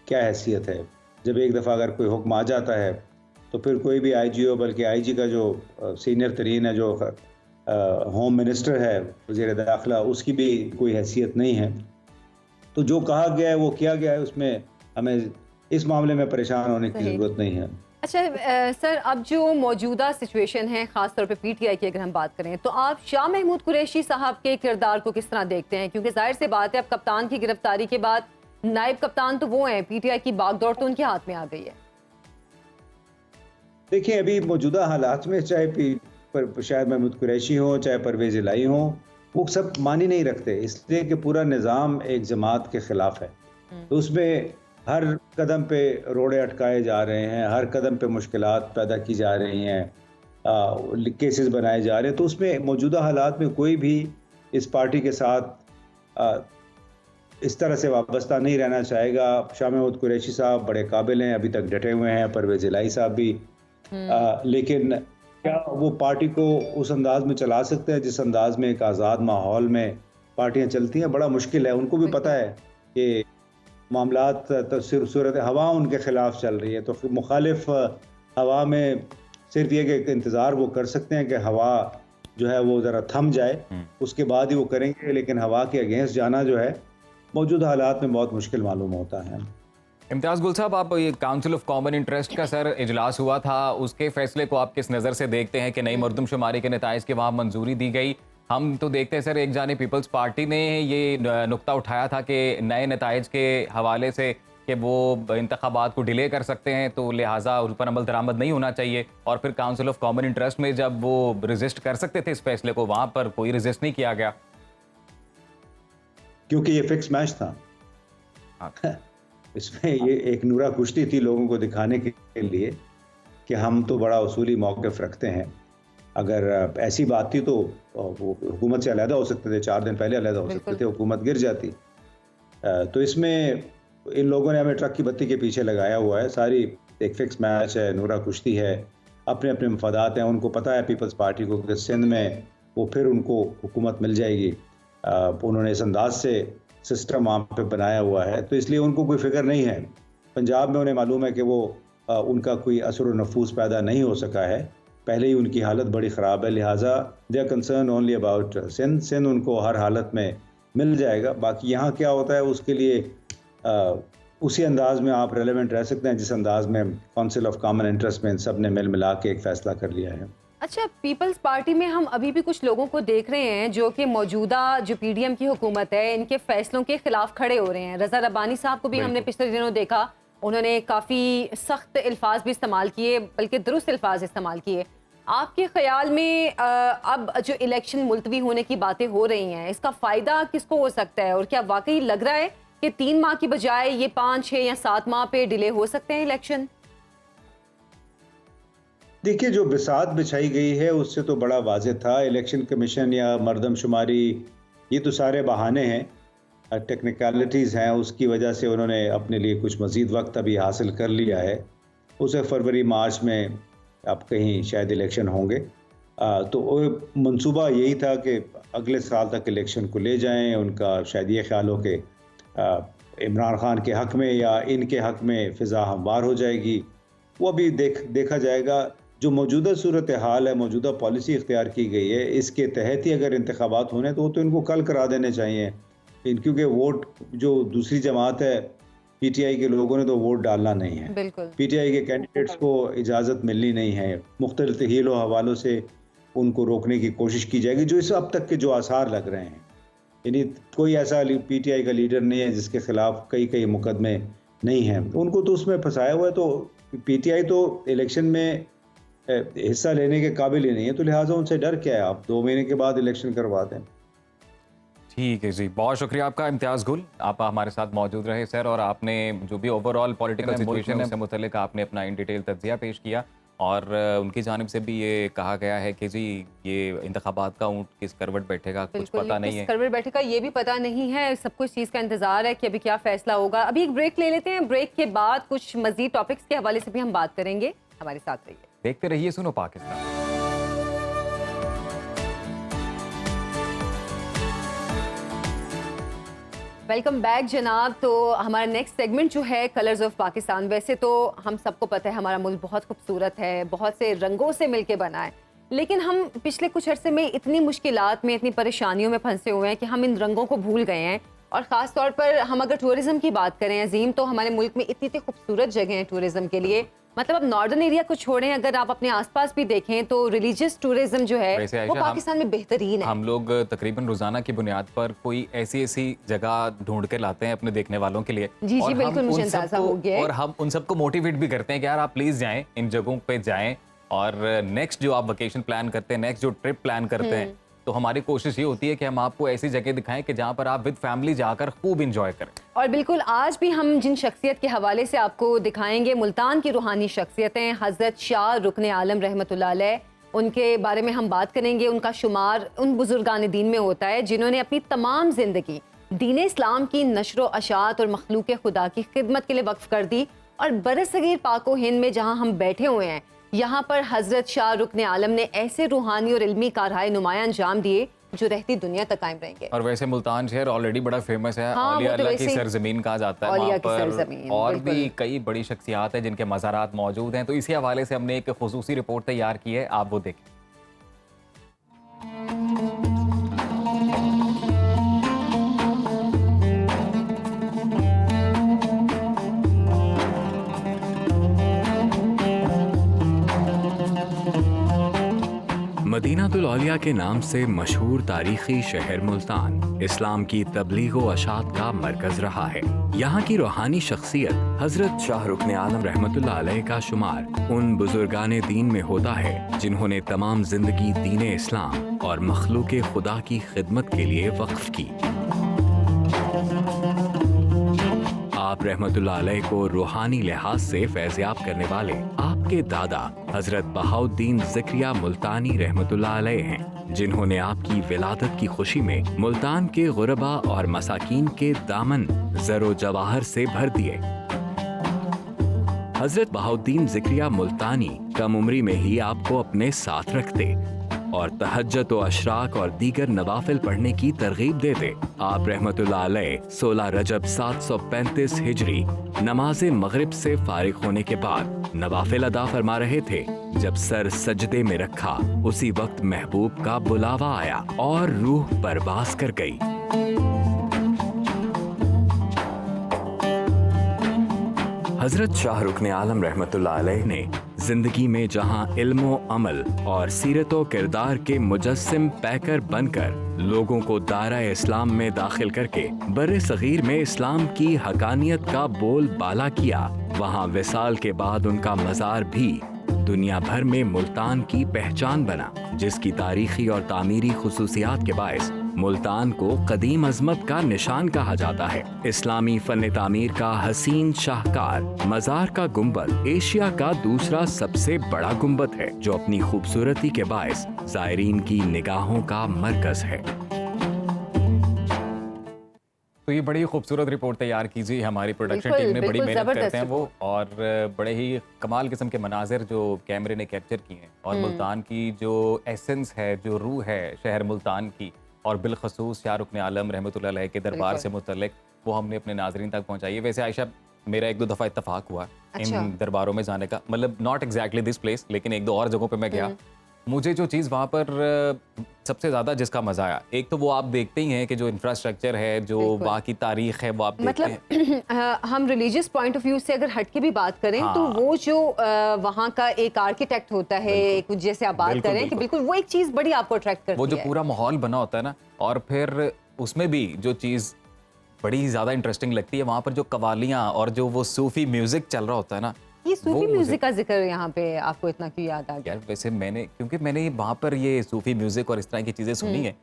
क्या हैसियत है। जब एक दफ़ा अगर कोई हुक्म आ जाता है तो फिर कोई भी आईजी हो, बल्कि आईजी का जो सीनियर तरीन है, जो होम मिनिस्टर है, वज़ीर दाखिला, उसकी भी कोई हैसियत नहीं है। तो जो कहा गया है वो किया गया है, उसमें हमें इस मामले में परेशान होने की ज़रूरत नहीं है। अच्छा सर, अब जो मौजूदा सिचुएशन है, ख़ासतौर पे पीटीआई की अगर हम बात करें, तो आप शाह महमूद कुरैशी साहब के किरदार को किस तरह देखते हैं? क्योंकि जाहिर सी बात है अब कप्तान की गिरफ्तारी के बाद नायब कप्तान तो वो हैं, पीटीआई की बागडोर तो उनके हाथ में आ गई है। देखिए, अभी मौजूदा हालात में चाहे शाह महमूद कुरैशी हो, चाहे परवेज़ इलाही हो, वो सब मानी नहीं रखते, इसलिए कि पूरा निज़ाम एक जमात के ख़िलाफ़ है। तो उसमें हर कदम पे रोड़े अटकाए जा रहे हैं, हर कदम पे मुश्किलात पैदा की जा रही हैं, केसेस बनाए जा रहे हैं। तो उसमें मौजूदा हालात में कोई भी इस पार्टी के साथ इस तरह से वाबस्ता नहीं रहना चाहेगा। शाह महमूद कुरैशी साहब बड़े काबिल हैं, अभी तक डटे हुए हैं, परवेज़ इलाही साहब भी। लेकिन क्या वो पार्टी को उस अंदाज में चला सकते हैं जिस अंदाज में एक आज़ाद माहौल में पार्टियां चलती हैं? बड़ा मुश्किल है। उनको भी पता है कि मामलात सूरत हवा उनके खिलाफ चल रही है, तो मुखालिफ हवा में सिर्फ ये कि इंतज़ार वो कर सकते हैं कि हवा जो है वो ज़रा थम जाए, उसके बाद ही वो करेंगे। लेकिन हवा के अगेंस्ट जाना जो है मौजूदा हालात में बहुत मुश्किल मालूम होता है। इम्तियाज गुल साहब, आप ये काउंसिल ऑफ कॉमन इंटरेस्ट का सर इजलास हुआ था, उसके फैसले को आप किस नज़र से देखते हैं कि नई मरदमशुमारी के नताइज की वहाँ मंजूरी दी गई? हम तो देखते हैं सर, एक जाने पीपल्स पार्टी ने ये नुक्ता उठाया था कि नए नताइज के हवाले से कि वो इंतखाबात को डिले कर सकते हैं, तो लिहाजा उस पर अमल दरामद नहीं होना चाहिए। और फिर काउंसिल ऑफ कॉमन इंटरेस्ट में जब वो रजिस्ट कर सकते थे इस फैसले को, वहाँ पर कोई रजिस्ट नहीं किया गया क्योंकि ये फिक्स मैच था। इसमें ये एक नूरा कुश्ती थी लोगों को दिखाने के लिए कि हम तो बड़ा उसूली मौक़िफ़ रखते हैं। अगर ऐसी बात थी तो वो हुकूमत से अलहदा हो सकते थे, 4 दिन पहले अलहदा हो सकते थे, हुकूमत गिर जाती। तो इसमें इन लोगों ने हमें ट्रक की बत्ती के पीछे लगाया हुआ है। सारी एक फिक्स मैच है, नूरा कुश्ती है, अपने अपने मफादात हैं। उनको पता है पीपल्स पार्टी को कि सिंध में वो फिर उनको हुकूमत मिल जाएगी। उन्होंने इस अंदाज से सिस्टम वहाँ पे बनाया हुआ है, तो इसलिए उनको कोई फिक्र नहीं है। पंजाब में उन्हें मालूम है कि वो उनका कोई असर व नफूस पैदा नहीं हो सका है, पहले ही उनकी हालत बड़ी ख़राब है। लिहाजा they are concern only about Sindh. Sindh उनको हर हालत में मिल जाएगा। बाकी यहाँ क्या होता है उसके लिए उसी अंदाज में आप रेलेवेंट रह सकते हैं जिस अंदाज में काउंसिल ऑफ कॉमन इंटरेस्ट में इन सब ने मिल मिला के एक फ़ैसला कर लिया है। अच्छा, पीपल्स पार्टी में हम अभी भी कुछ लोगों को देख रहे हैं जो कि मौजूदा जो पीडीएम की हुकूमत है, इनके फैसलों के खिलाफ खड़े हो रहे हैं। रज़ा रब्बानी साहब को भी हमने पिछले दिनों देखा, उन्होंने काफ़ी सख्त अल्फाज भी इस्तेमाल किए, बल्कि दुरुस्त अल्फाज इस्तेमाल किए। आपके ख्याल में अब जो इलेक्शन मुलतवी होने की बातें हो रही हैं, इसका फ़ायदा किसको हो सकता है, और क्या वाकई लग रहा है कि 3 माह की बजाय ये 5, 6 या 7 माह पे डिले हो सकते हैं इलेक्शन? देखिए, जो बिसात बिछाई गई है उससे तो बड़ा वाज़ेह था। इलेक्शन कमीशन या मरदमशुमारी, ये तो सारे बहाने हैं, टेक्निकलिटीज़ हैं। उसकी वजह से उन्होंने अपने लिए कुछ मज़ीद वक्त अभी हासिल कर लिया है। उसे फरवरी मार्च में अब कहीं शायद इलेक्शन होंगे। तो मंसूबा यही था कि अगले साल तक इलेक्शन को ले जाएं। उनका शायद ये ख्याल हो कि इमरान खान के हक़ में या इनके हक़ में फ़िज़ा हमवार हो जाएगी। वो अभी देखा जाएगा। जो मौजूदा सूरत हाल है, मौजूदा पॉलिसी इख्तियार की गई है, इसके तहत ही अगर इंतखाबात होने तो वो तो इनको कल करा देने चाहिए। क्योंकि वोट जो दूसरी जमात है, पीटीआई के लोगों ने तो वोट डालना नहीं है। बिल्कुल। पीटीआई के कैंडिडेट्स को इजाज़त मिलनी नहीं है। मुख्तलिफ हीलों हवालों से उनको रोकने की कोशिश की जाएगी, जो इस अब तक के जो आसार लग रहे हैं। यानी कोई ऐसा पीटीआई का लीडर नहीं है जिसके खिलाफ कई मुकदमे नहीं हैं। उनको तो उसमें फंसाया हुआ है। तो पीटीआई तो इलेक्शन में हिस्सा लेने के काबिल ही नहीं है, तो लिहाजा उनसे डर क्या है? आप 2 महीने के बाद इलेक्शन करवा दें। ठीक है जी, बहुत शुक्रिया आपका इम्तियाज़ गुल, आप हमारे साथ मौजूद रहे सर, और आपने जो भी ओवरऑल पॉलिटिकल सिचुएशन है उससे मुतल्लिक आपने अपना इन डिटेल तज्ज़िया पेश किया। और उनकी जानिब से भी ये कहा गया है कि जी ये इंतखाबात का ऊँट किस करवट बैठेगा कुछ पता नहीं है, करवट बैठेगा ये भी पता नहीं है। सबको इस चीज़ का इंतजार है कि अभी क्या फैसला होगा। अभी एक ब्रेक ले लेते हैं, ब्रेक के बाद कुछ मजीद टॉपिक्स के हवाले से भी हम बात करेंगे। हमारे साथ रहिए, देखते रहिए सुनो पाकिस्तान। वेलकम बैक जनाब। तो हमारा नेक्स्ट सेगमेंट जो है कलर्स ऑफ पाकिस्तान। वैसे तो हम सबको पता है हमारा मुल्क बहुत खूबसूरत है, बहुत से रंगों से मिलके बना है, लेकिन हम पिछले कुछ अरसे में इतनी मुश्किलात में, इतनी परेशानियों में फंसे हुए हैं कि हम इन रंगों को भूल गए हैं। और ख़ास तौर पर हम अगर टूरिज़्म की बात करें अजीम, तो हमारे मुल्क में इतनी खूबसूरत जगह हैं टूरिज़्म के लिए। मतलब अब नॉर्दर्न एरिया को छोड़ें, अगर आप अपने आसपास भी देखें तो रिलीजियस टूरिज्म जो है वो पाकिस्तान में बेहतरीन है। हम लोग तकरीबन रोजाना की बुनियाद पर कोई ऐसी जगह ढूंढ के लाते हैं अपने देखने वालों के लिए। जी जी बिल्कुल, मुझे अंदाजा हो गया। और हम उन सबको मोटिवेट भी करते हैं कि यार आप प्लीज जाएं, इन जगहों पे जाएं, और नेक्स्ट जो आप वेकेशन प्लान करते हैं, नेक्स्ट जो ट्रिप प्लान करते हैं, तो हमारी कोशिश ये होती है कि हम आपको ऐसी जगह दिखाएं कि जहां पर आप विद फैमिली जाकर खूब इंजॉय करें। और बिल्कुल आज भी हम जिन शख्सियत के हवाले से आपको दिखाएंगे, मुल्तान की रूहानी शख्सियतें, हज़रत शाह रुकन आलम रहमतुल्लाह अलैह, उनके बारे में हम बात करेंगे। उनका शुमार उन बुजुर्गान दीन में होता है जिन्होंने अपनी तमाम ज़िंदगी दीन इस्लाम की नशर व अशात और मखलूक खुदा की खिदमत के लिए वक्फ कर दी। और बरसगीर पाक व हिंद में जहाँ हम बैठे हुए हैं, यहाँ पर हज़रत शाह रुकन आलम ने ऐसे रूहानी और इल्मी कारहाय नुमाया अंजाम दिए जो रहती दुनिया तक कायम रहेंगे। और वैसे मुल्तान शहर ऑलरेडी बड़ा फेमस है, हाँ, औलिया अल्लाह की सरजमीन कहा जाता है वहाँ पर, और भी कई बड़ी शख्सियात हैं जिनके मज़ारात मौजूद हैं। तो इसी हवाले से हमने एक खुसूसी रिपोर्ट तैयार की है, आप वो देखें। मदीनातुल औलिया के नाम से मशहूर तारीखी शहर मुल्तान इस्लाम की तबलीग व अशात का मरकज रहा है। यहाँ की रूहानी शख्सियत हजरत शाह रुकन आलम रहमतुल्लाह अलैह का शुमार उन बुजुर्गाने दीन में होता है जिन्होंने तमाम जिंदगी दीन इस्लाम और मखलूक खुदा की खिदमत के लिए वक्फ की। आप रहमतुल्लाह अलैह को रूहानी लिहाज से फैज़याब करने वाले आपके दादा हजरत बहाउद्दीन ज़िक्रिया मुल्तानी रहमतुल्लाह अलैह हैं, जिन्होंने आपकी विलादत की खुशी में मुल्तान के गुरबा और मसाकीन के दामन ज़रो जवाहर से भर दिए। हजरत बहाउद्दीन ज़िक्रिया मुल्तानी कम उम्री में ही आपको अपने साथ रखते और तहज्जुद व अशराक और दीगर नवाफिल पढ़ने की तरगीब देते। आप रहमतुल्लाह अलैह 16 रजब 735 हिजरी नमाज मगरिब से फारिग होने के बाद नवाफिल अदा फरमा रहे थे। जब सर सजदे में रखा, उसी वक्त महबूब का बुलावा आया और रूह परवास कर गई। हजरत शाह रुकन आलम रहमतुल्लाह अलैह ने जिंदगी में जहां इल्मो अमल और सीरतो किरदार के मुजस्सिम पैकर बनकर लोगों को दायरा इस्लाम में दाखिल करके बर्रे सगीर में इस्लाम की हकानियत का बोल बाला किया, वहां विसाल के बाद उनका मज़ार भी दुनिया भर में मुल्तान की पहचान बना, जिसकी तारीखी और तामीरी खुसूसियात के बायस मुल्तान को कदीम अजमत का निशान कहा जाता है। इस्लामी फन तामीर का हसीन शाहकार मजार का गुंबद एशिया का दूसरा सबसे बड़ा गुंबद है, जो अपनी खूबसूरती के बायस ज़ायरीन की निगाहों का मरकज है। तो ये बड़ी खूबसूरत रिपोर्ट तैयार कीजिए, हमारी प्रोडक्शन टीम ने बड़ी मेहनत करते हैं वो, और बड़े ही कमाल किस्म के मनाजिर जो कैमरे ने कैप्चर किए हैं, और मुल्तान की जो एसेंस है, जो रूह है शहर मुल्तान की, और बिलखसूस शाहरुख आलम रहमतुल्लाह अलैह के दरबार से मुतल्लिक, वो हमने अपने नाजरीन तक पहुंचाई है। वैसे आयशा, मेरा एक दो दफ़ा इत्तफाक हुआ इन दरबारों में जाने का, मतलब नॉट एग्जैक्टली दिस प्लेस, लेकिन एक दो और जगहों पे मैं गया। मुझे जो चीज़ वहाँ पर सबसे ज़्यादा जिसका मज़ा आया, एक तो वो आप देखते ही हैं कि जो इंफ्रास्ट्रक्चर है, जो वहाँ की तारीख है, वो आप देखते हैं। हम रिलीजियस पॉइंट ऑफ व्यू से अगर हट के भी बात करें तो वो जो वहाँ का एक आर्किटेक्ट होता है, कुछ जैसे आप बात करें कि बिल्कुल वो एक चीज़ बड़ी आपको अट्रैक्ट करती है, वो जो पूरा माहौल बना होता है ना, और फिर उसमें भी जो चीज़ बड़ी ज़्यादा इंटरेस्टिंग लगती है, वहाँ पर जो कवालियाँ और जो वो सूफी म्यूज़िक चल रहा होता है ना, ये सूफी म्यूजिक का जिक्र यहाँ पे आपको इतना क्यों याद आ गया? यार वैसे क्योंकि मैंने वहाँ पर ये सूफी म्यूजिक और इस तरह की चीज़ें सुनी है,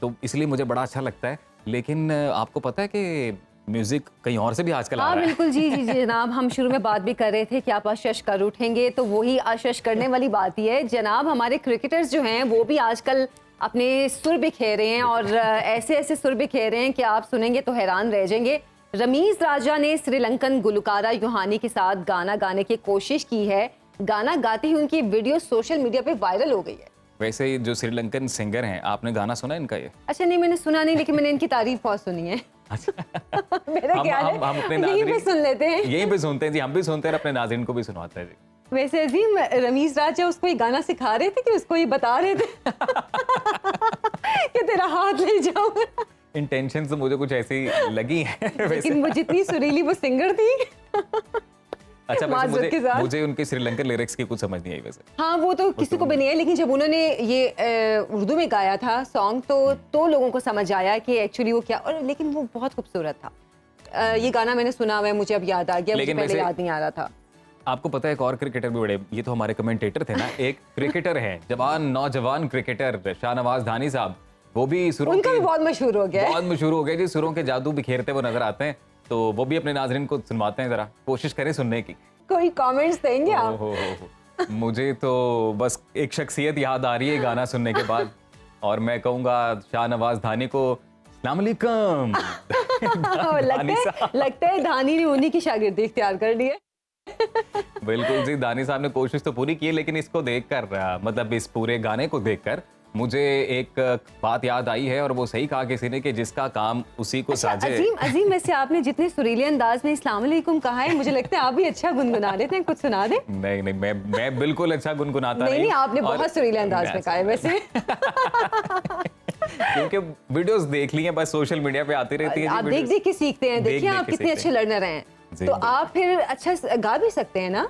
तो इसलिए मुझे बड़ा अच्छा लगता है। लेकिन आपको पता है कि म्यूजिक कहीं और से भी आजकल आ रहा है। बिल्कुल जी जी जनाब, हम शुरू में बात भी कर रहे थे कि आप आशश कर उठेंगे, तो वही आशश करने वाली बात ही है जनाब। हमारे क्रिकेटर्स जो हैं वो भी आजकल अपने सुर बिखेर रहे हैं, और ऐसे ऐसे सुर बिखेर रहे हैं कि आप सुनेंगे तो हैरान रह जाएंगे। रमीज राजा ने श्रीलंकन गुलकारा यूहानी के साथ गाना गाने की कोशिश की है। गाना गाती हुई उनकी वीडियो सोशल मीडिया पे वायरल हो गई है। वैसे जो श्रीलंकन सिंगर हैं, आपने गाना सुना इनका ये? अच्छा नहीं, मैंने सुना नहीं, लेकिन मैंने इनकी तारीफ बहुत सुनी है। मेरा ख्याल है हम अपने यहीं पे सुन लेते हैं, यहीं पे सुनते हैं जी, हम भी सुनते हैं, अपने नाज़रीन को भी सुनाते हैं जी। वैसे अजीम, रमीज राजा उसको ये गाना सिखा रहे थे कि उसको ये बता रहे थे कि तेरा हाथ ले जाऊं? इंटेंशन से मुझे कुछ ऐसी लगी है लेकिन वो जितनी सुरीली वो सिंगर थी। अच्छा, वैसे मुझे उनके श्रीलंकन लिरिक्स की कुछ समझ नहीं आई वैसे। हाँ, वो तो किसी को भी नहीं है, लेकिन जब उन्होंने ये उर्दू में गाया था सॉन्ग, तो लोगों को समझ आया कि एक्चुअली वो क्या, और लेकिन वो बहुत खूबसूरत था। ये गाना मैंने सुना हुआ है, मुझे अब याद आ गया, मुझे पहले याद नहीं आ रहा था। आपको पता है एक और क्रिकेटर भी बड़े, ये तो हमारे कमेंटेटर थे ना, एक क्रिकेटर है जवान नौजवान क्रिकेटर शाहनवाज धानी साहब, वो भी सुरों उनका भी बहुत मशहूर हो गया, बहुत मशहूर हो गया जी, सुरों के जादू बिखेरते हुए नजर आते हैं। तो वो भी अपने नाजरीन को सुनवाते हैं, जरा कोशिश करें सुनने की। कोई कमेंट्स देंगे आप? हो। मुझे तो बस एक शख्सियत याद आ रही है गाना सुनने के बाद, और मैं कहूँगा शाहनवाज धानी को अस्सलाम वालेकुम। लगता है धानी ने उन्हीं की शागिर्दी इख्तियार कर ली है। बिल्कुल जी, दानी साहब ने कोशिश तो पूरी की है, लेकिन इसको देखकर, मतलब इस पूरे गाने को देखकर मुझे एक बात याद आई है, और वो सही कहा किसी ने कि जिसका काम उसी को साजे। अजीम, वैसे आपने जितने सुरीले अंदाज में अस्सलाम वालेकुम कहा है, मुझे लगता है आप भी अच्छा गुनगुना लेते हैं, कुछ सुना दें? नहीं, मैं बिल्कुल अच्छा गुनगुनाता नहीं, आपने बहुत सुरीले अंदाज में कहा है वैसे। क्योंकि वीडियोस देख ली हैं, बस सोशल मीडिया पे आती रहती है। आप देख के सीखते हैं, देखिए आप कितने अच्छे लर्नर हैं, तो आप फिर अच्छा गा भी सकते हैं ना?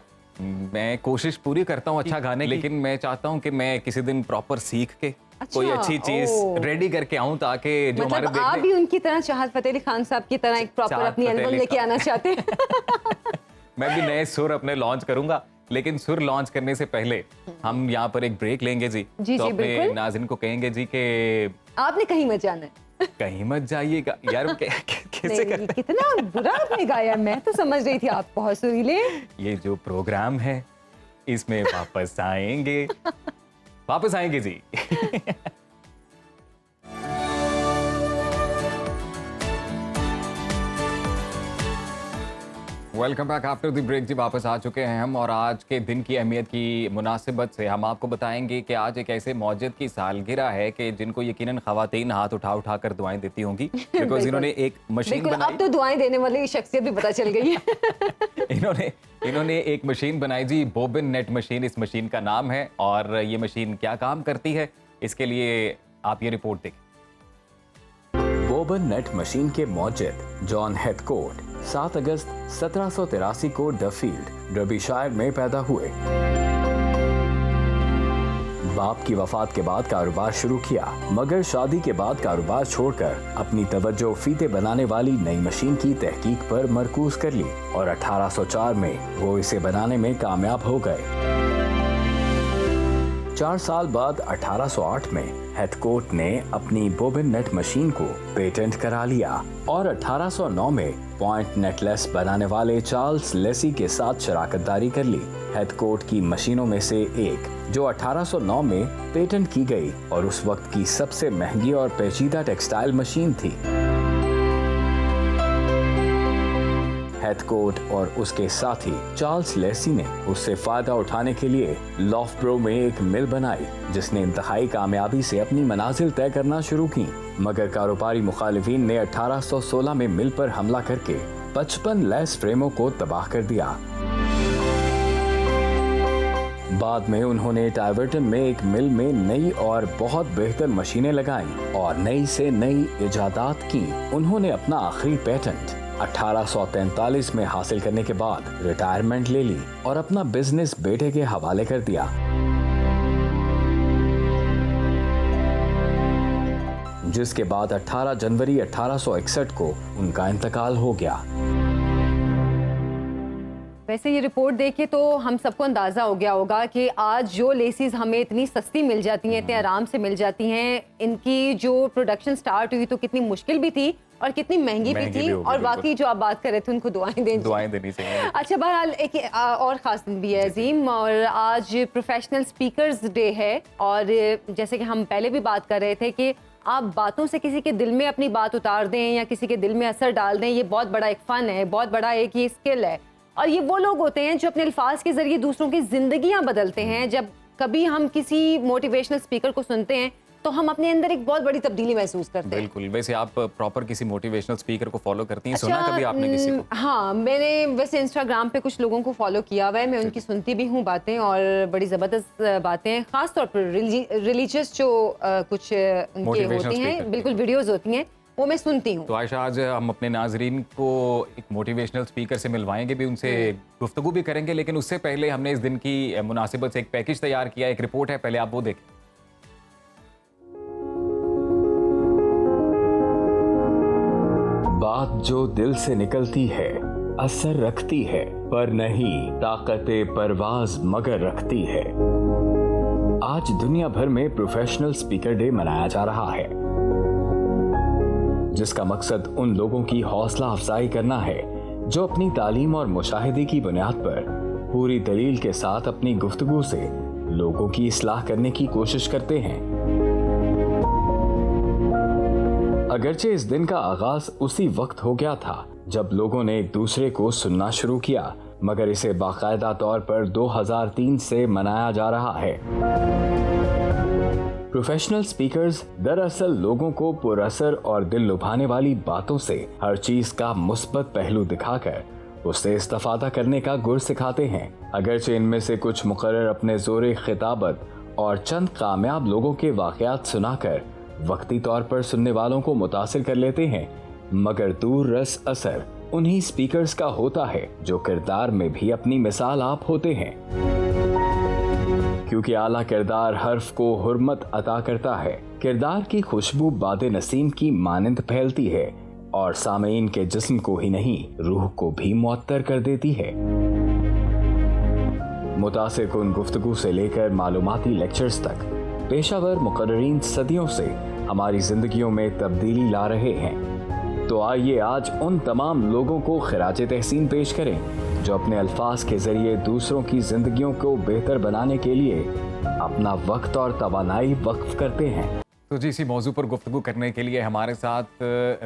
मैं कोशिश पूरी करता हूँ अच्छा गाने, लेकिन मैं चाहता हूँ कि मैं किसी दिन प्रॉपर सीख के कोई अच्छी चीज रेडी करके आऊँ, ताकि जो हमारे मतलब आप भी उनकी तरह चाहत फतेह अली खान साहब की तरह एक प्रॉपर अपनी एल्बम लेके आना चाहते हैं? मैं भी नए सुर अपने लॉन्च करूंगा, लेकिन सुर लॉन्च करने से पहले हम यहाँ पर एक ब्रेक लेंगे जी। तो अपने नाज़रीन को कहेंगे जी कि आपने कहीं मत जाना है, कहीं मत जाइएगा यार। कैसे कितना बुरा आपने गाया, मैं तो समझ रही थी आप बहुत सुरीले। ये जो प्रोग्राम है इसमें वापस आएंगे जी। Welcome back after the break जी, वापस आ चुके हैं हम, और आज के दिन की अहमियत की मुनासिबत से हम आपको बताएंगे कि आज एक ऐसे मौजद की सालगिरह है कि जिनको यकीनन ख़वातीन हाथ उठा उठा कर दुआएं देती होंगी, बिकॉज इन्होंने एक मशीन बनाई। अब तो दुआएं देने वाली शख्सियत भी पता चल गई है। इन्होंने एक मशीन बनाई जी, बोबिन नेट मशीन इस मशीन का नाम है, और ये मशीन क्या काम करती है इसके लिए आप ये रिपोर्ट देखें। बोबिन नेट मशीन के मौजद जॉन हेथकोट 7 अगस्त 1783 को डफील्ड डर्बीशायर में पैदा हुए। बाप की वफात के बाद कारोबार शुरू किया, मगर शादी के बाद कारोबार छोड़कर अपनी तवज्जो फीते बनाने वाली नई मशीन की तहकीक पर मरकूज कर ली, और 1804 में वो इसे बनाने में कामयाब हो गए। 4 साल बाद 1808 में हेथकोट ने अपनी बोबिन नेट मशीन को पेटेंट करा लिया और 1809 में पॉइंट नेटलेस बनाने वाले चार्ल्स लेसी के साथ शराकतदारी कर ली। हेथकोट की मशीनों में से एक जो 1809 में पेटेंट की गई और उस वक्त की सबसे महंगी और पेचीदा टेक्सटाइल मशीन थी। हेथकोट और उसके साथी चार्ल्स लेसी ने उससे फायदा उठाने के लिए लॉफ्ब्रो में एक मिल बनाई जिसने इंतहाई कामयाबी से अपनी मनाजिल तय करना शुरू की। मगर कारोबारी मुखालिफिन ने 1816 में मिल पर हमला करके 55 लैस फ्रेमों को तबाह कर दिया। बाद में उन्होंने टाइवर्टन में एक मिल में नई और बहुत बेहतर मशीनें लगाईं और नई से नई इजादात की। उन्होंने अपना आखिरी पेटेंट 1843 में हासिल करने के बाद रिटायरमेंट ले ली और अपना बिजनेस बेटे के हवाले कर दिया, जिसके बाद 18 जनवरी 1861 को उनका इंतकाल हो गया। वैसे ये रिपोर्ट देख के तो हम सबको अंदाज़ा हो गया होगा कि आज जो लेसीज हमें इतनी सस्ती मिल जाती हैं, इतने आराम से मिल जाती हैं, इनकी जो प्रोडक्शन स्टार्ट हुई तो कितनी मुश्किल भी थी और कितनी महंगी भी थी। और वाकई जो आप बात कर रहे थे उनको दुआएं देनी चाहिए। अच्छा, बहरहाल एक और ख़ास दिन भी है अजीम, और आज प्रोफेशनल स्पीकर्स डे है। और जैसे कि हम पहले भी बात कर रहे थे कि आप बातों से किसी के दिल में अपनी बात उतार दें या किसी के दिल में असर डाल दें, ये बहुत बड़ा एक फ़न है, बहुत बड़ा एक ये स्किल है। और ये वो लोग होते हैं जो अपने अल्फाज के ज़रिए दूसरों की ज़िंदगियां बदलते हैं। जब कभी हम किसी मोटिवेशनल स्पीकर को सुनते हैं तो हम अपने अंदर एक बहुत बड़ी तब्दीली महसूस करते हैं। बिल्कुल। वैसे आप प्रॉपर किसी मोटिवेशनल स्पीकर को फॉलो करती हैं? सुना कभी आपने किसी को? हाँ, मैंने वैसे इंस्टाग्राम पे कुछ लोगों को फॉलो किया हुआ है, मैं उनकी सुनती भी हूँ बातें, और बड़ी ज़बरदस्त बातें हैं। ख़ास तौर पर रिलीजियस जो कुछ उनके होती हैं, बिल्कुल वीडियोज़ होती हैं, वो मैं सुनती हूँ। तो आयशा, आज हम अपने नाजरीन को एक मोटिवेशनल स्पीकर से मिलवाएंगे भी, उनसे गुफ्तगू भी करेंगे, लेकिन उससे पहले हमने इस दिन की मुनासिबत से एक पैकेज तैयार किया, एक रिपोर्ट है, पहले आप वो देखें। बात जो दिल से निकलती है असर रखती है, पर नहीं ताकते परवाज मगर रखती है। आज दुनिया भर में प्रोफेशनल स्पीकर डे मनाया जा रहा है, जिसका मकसद उन लोगों की हौसला अफजाई करना है जो अपनी तालीम और मुशाहिदे की बुनियाद पर पूरी दलील के साथ अपनी गुफ्तगू से लोगों की इस्लाह करने की कोशिश करते हैं। अगरचे इस दिन का आगाज उसी वक्त हो गया था जब लोगों ने एक दूसरे को सुनना शुरू किया, मगर इसे बाकायदा तौर पर 2003 से मनाया जा रहा है। प्रोफेशनल स्पीकर्स दरअसल लोगों को पुरअसर और दिल लुभाने वाली बातों से हर चीज का मुस्बत पहलू दिखाकर उससे इस्तेफादा करने का गुर सिखाते हैं। अगरचे इनमें से कुछ मुकर्रर अपने जोरे खिताबत और चंद कामयाब लोगों के वाकयात सुनाकर वक्ती तौर पर सुनने वालों को मुतासिर कर लेते हैं, मगर दूर रस असर उन्हीं स्पीकर्स का होता है जो किरदार में भी अपनी मिसाल आप होते हैं, क्योंकि आला किरदार हर्फ को हुर्मत अता करता है। किरदार की खुशबू बादे नसीम की मानंद फैलती है और सामीन के जिस्म को ही नहीं रूह को भी मुअत्तर कर देती है। मुतासिर कुन गुफ्तगू से लेकर मालूमाती लेक्चर्स तक पेशावर मुकर्ररीन सदियों से हमारी जिंदगियों में तब्दीली ला रहे हैं। तो आइए आज उन तमाम लोगों को खिराजे तहसीन पेश करें जो अपने अल्फाज के जरिए दूसरों की जिंदगियों को बेहतर बनाने के लिए अपना वक्त और तवानाई वक्फ करते हैं। तो जी, इसी मौजू पर गुफ्तगू करने के लिए हमारे साथ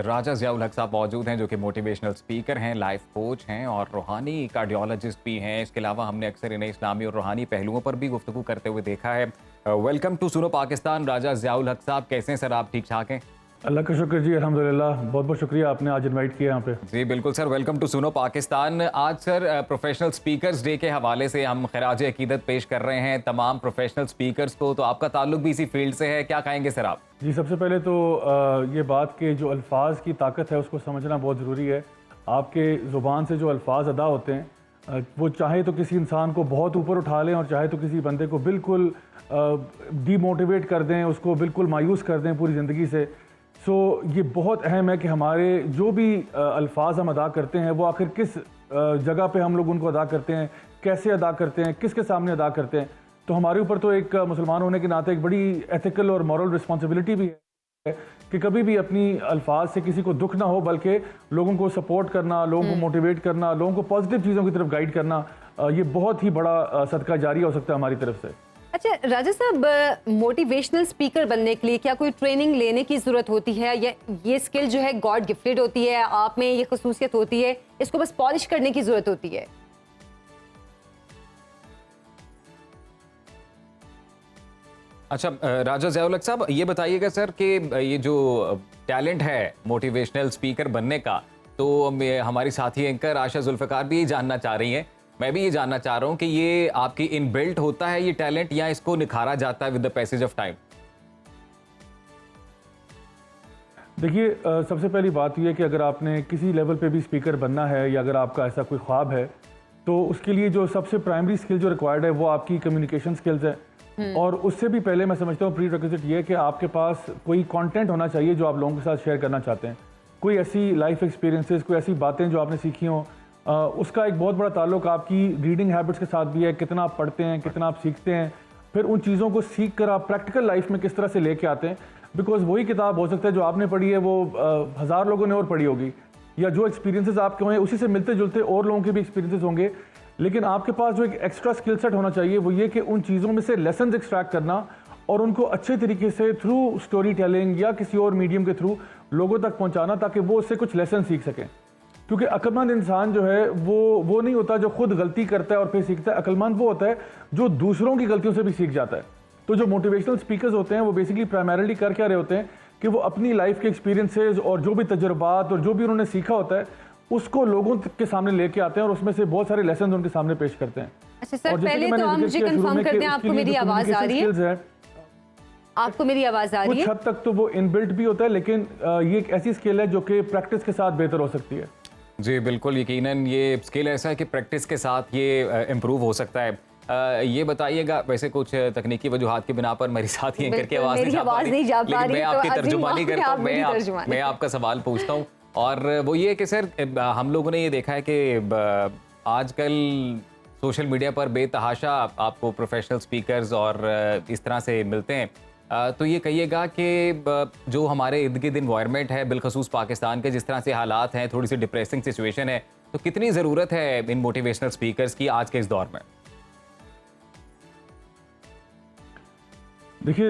राजा ज़ियाउल हक साहब मौजूद हैं, जो कि मोटिवेशनल स्पीकर हैं, लाइफ कोच हैं और रूहानी कार्डियोलॉजिस्ट भी हैं। इसके अलावा हमने अक्सर इन्हें इस्लामी और रूहानी पहलुओं पर भी गुफ्तगू करते हुए देखा है। Welcome to Suno Pakistan. राजा ज़ियाउल हक साहब, कैसे हैं सर आप? ठीक ठाक हैं? अल्लाह का शुक्र जी, अल्हम्दुलिल्लाह। बहुत बहुत शुक्रिया, आपने आज इनवाइट किया यहाँ पे। जी बिल्कुल sir, welcome to Suno Pakistan. आज सर प्रोफेशनल स्पीकर्स डे के हवाले से हम खिराज अकीदत पेश कर रहे हैं तमाम प्रोफेशनल स्पीकर्स को, तो आपका ताल्लुक भी इसी फील्ड से है, क्या कहेंगे सर आप? जी, सबसे पहले तो ये बात कि जो अल्फाज की ताकत है उसको समझना बहुत ज़रूरी है। आपके ज़ुबान से जो अल्फाज अदा होते हैं वो चाहे तो किसी इंसान को बहुत ऊपर उठा लें और चाहे तो किसी बंदे को बिल्कुल डीमोटिवेट कर दें, उसको बिल्कुल मायूस कर दें पूरी ज़िंदगी से। सो ये बहुत अहम है कि हमारे जो भी अल्फाज हम अदा करते हैं वो आखिर किस जगह पे हम लोग उनको अदा करते हैं, कैसे अदा करते हैं, किसके सामने अदा करते हैं। तो हमारे ऊपर तो एक मुसलमान होने के नाते एक बड़ी एथिकल और मॉरल रिस्पॉन्सिबिलिटी भी है कि कभी भी अपनी अल्फाज से किसी को दुख ना हो, बल्कि लोगों को सपोर्ट करना, लोगों को मोटिवेट करना, लोगों को पॉजिटिव चीज़ों की तरफ गाइड करना, ये बहुत ही बड़ा सदका जारी हो सकता है हमारी तरफ से। अच्छा राजा साहब, मोटिवेशनल स्पीकर बनने के लिए क्या कोई ट्रेनिंग लेने की ज़रूरत होती है, या ये स्किल जो है गॉड गिफ्टेड होती है, आप में ये खसूसियत होती है, इसको बस पॉलिश करने की ज़रूरत होती है? अच्छा राजा ज़िया-उल-हक साहब, ये बताइएगा सर कि ये जो टैलेंट है मोटिवेशनल स्पीकर बनने का, तो हमारी साथी एंकर आशा जुल्फ़िकार भी ये जानना चाह रही हैं, मैं भी ये जानना चाह रहा हूँ कि ये आपकी इनबिल्ट होता है ये टैलेंट, या इसको निखारा जाता है with the passage of time? देखिए, सबसे पहली बात यह है कि अगर आपने किसी लेवल पे भी स्पीकर बनना है, या अगर आपका ऐसा कोई ख्वाब है, तो उसके लिए जो सबसे प्राइमरी स्किल जो रिक्वायर्ड है वो आपकी कम्युनिकेशन स्किल्स है। और उससे भी पहले मैं समझता हूँ प्री रिक्विजिट ये है कि आपके पास कोई कंटेंट होना चाहिए जो आप लोगों के साथ शेयर करना चाहते हैं, कोई ऐसी लाइफ एक्सपीरियंसेस, कोई ऐसी बातें जो आपने सीखी हों। उसका एक बहुत बड़ा ताल्लुक आपकी रीडिंग हैबिट्स के साथ भी है, कितना आप पढ़ते हैं, कितना आप सीखते हैं, फिर उन चीज़ों को सीख कर आप प्रैक्टिकल लाइफ में किस तरह से लेके आते हैं। बिकॉज वही किताब हो सकता है जो आपने पढ़ी है वो 1000 लोगों ने और पढ़ी होगी, या जो एक्सपीरियंसेस आपके होंगे उसी से मिलते जुलते और लोगों के भी एक्सपीरियंसेस होंगे, लेकिन आपके पास जो एक एक्स्ट्रा स्किल सेट होना चाहिए वो ये कि उन चीज़ों में से लेसन्स एक्सट्रैक्ट करना और उनको अच्छे तरीके से थ्रू स्टोरी टेलिंग या किसी और मीडियम के थ्रू लोगों तक पहुंचाना, ताकि वो उससे कुछ लेसन सीख सकें। क्योंकि अक्लमंद इंसान जो है वो नहीं होता जो खुद गलती करता है और फिर सीखता है, अक्लमंद वो होता है जो दूसरों की गलतियों से भी सीख जाता है। तो जो मोटिवेशनल स्पीकर्स होते हैं वो बेसिकली प्राइमरीली कर क्या रहे होते हैं कि वो अपनी लाइफ के एक्सपीरियंसेस और जो भी तजुर्बात और जो भी उन्होंने सीखा होता है उसको लोगों के सामने लेके आते हैं और उसमें से बहुत सारे लेसन उनके सामने पेश करते हैं। अच्छा सर, पहले तो हम मुझे कंफर्म करते हैं आपको मेरी आवाज़ आ रही है? आपको मेरी आवाज़ आ रही है? कुछ हद तक तो वो इनबिल्ट भी होता है, लेकिन ये एक ऐसी स्किल है जो कि प्रैक्टिस के साथ बेहतर हो सकती है। जी बिल्कुल, यकीनन ये स्किल ऐसा है कि प्रैक्टिस के साथ ये इम्प्रूव हो सकता है। ये बताइएगा, वैसे कुछ तकनीकी वजूहात की बिना पर मेरी साथी एंकर की आवाज़ नहीं जा पा रही, लेकिन मैं आपकी तर्जुमानी करता हूँ, मैं आपका सवाल पूछता हूँ, और वो ये कि सर हम लोगों ने ये देखा है कि आजकल सोशल मीडिया पर बेतहाशा आपको प्रोफेशनल स्पीकर्स और इस तरह से मिलते हैं, तो ये कहिएगा कि जो हमारे इर्द गिर्द इन्वायरमेंट है, बिलखसूस पाकिस्तान के जिस तरह से हालात हैं, थोड़ी सी डिप्रेसिंग सिचुएशन है, तो कितनी ज़रूरत है इन मोटिवेशनल स्पीकर्स की आज के इस दौर में? देखिए,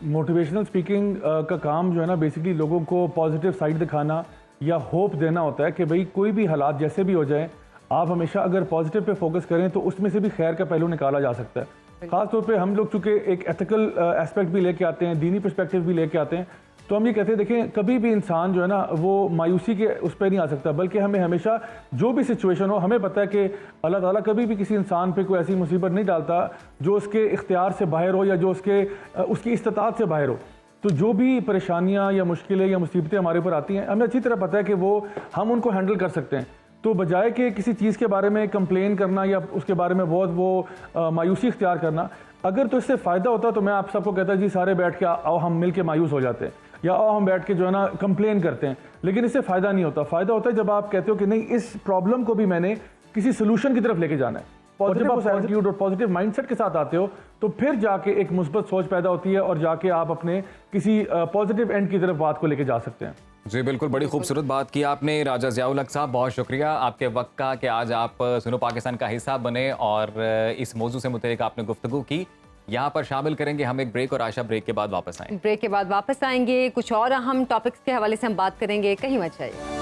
मोटिवेशनल स्पीकिंग का काम जो है ना, बेसिकली लोगों को पॉजिटिव साइड दिखाना या होप देना होता है कि भाई कोई भी हालात जैसे भी हो जाए, आप हमेशा अगर पॉजिटिव पे फोकस करें तो उसमें से भी खैर का पहलू निकाला जा सकता है। ख़ास तौर पे हम लोग चूँकि एक एथिकल एस्पेक्ट भी लेके आते हैं, दीनी पर्सपेक्टिव भी लेके आते हैं, तो हम ये कहते हैं देखें कभी भी इंसान जो है ना वो मायूसी के उस पर नहीं आ सकता, बल्कि हमें हमेशा जो भी सिचुएशन हो, हमें पता है कि अल्लाह ताला कभी भी किसी इंसान पे कोई ऐसी मुसीबत नहीं डालता जो उसके इख्तियार से बाहर हो या जो उसकी इस्तिताअत से बाहर हो। तो जो भी परेशानियाँ या मुश्किलें या मुसीबतें हमारे ऊपर आती हैं, हमें अच्छी तरह पता है कि वो हम उनको हैंडल कर सकते हैं। तो बजाय कि किसी चीज़ के बारे में कंप्लेन करना या उसके बारे में बहुत मायूसी इख्तियार करना, अगर तो इससे फ़ायदा होता तो मैं आप सबको कहता जी सारे बैठ के आओ हम मिल के मायूस हो जाते हैं, या आओ हम बैठ के जो है ना कंप्लेन करते हैं, लेकिन इससे फ़ायदा नहीं होता। फ़ायदा होता है जब आप कहते हो कि नहीं, इस प्रॉब्लम को भी मैंने किसी सोल्यूशन की तरफ लेके जाना है। और जब आप पॉजिटिव और पॉजिटिव माइंडसेट के साथ आते हो तो फिर जाके एक मुस्बत सोच पैदा होती है और जाके आप अपने किसी पॉजिटिव एंड की तरफ बात को लेके जा सकते हैं। जी बिल्कुल, बड़ी खूबसूरत बात की आपने राजा ज़िया-उल-हक साहब, बहुत शुक्रिया आपके वक्त का कि आज आप सुनो पाकिस्तान का हिस्सा बने और इस मौजू से मुतल्लिक आपने गुफ्तगू की। यहाँ पर शामिल करेंगे हम एक ब्रेक, और आशा ब्रेक के बाद वापस आएंगे। ब्रेक के बाद वापस आएंगे, कुछ और अहम टॉपिक्स के हवाले से हम बात करेंगे, कहीं मत जाइए।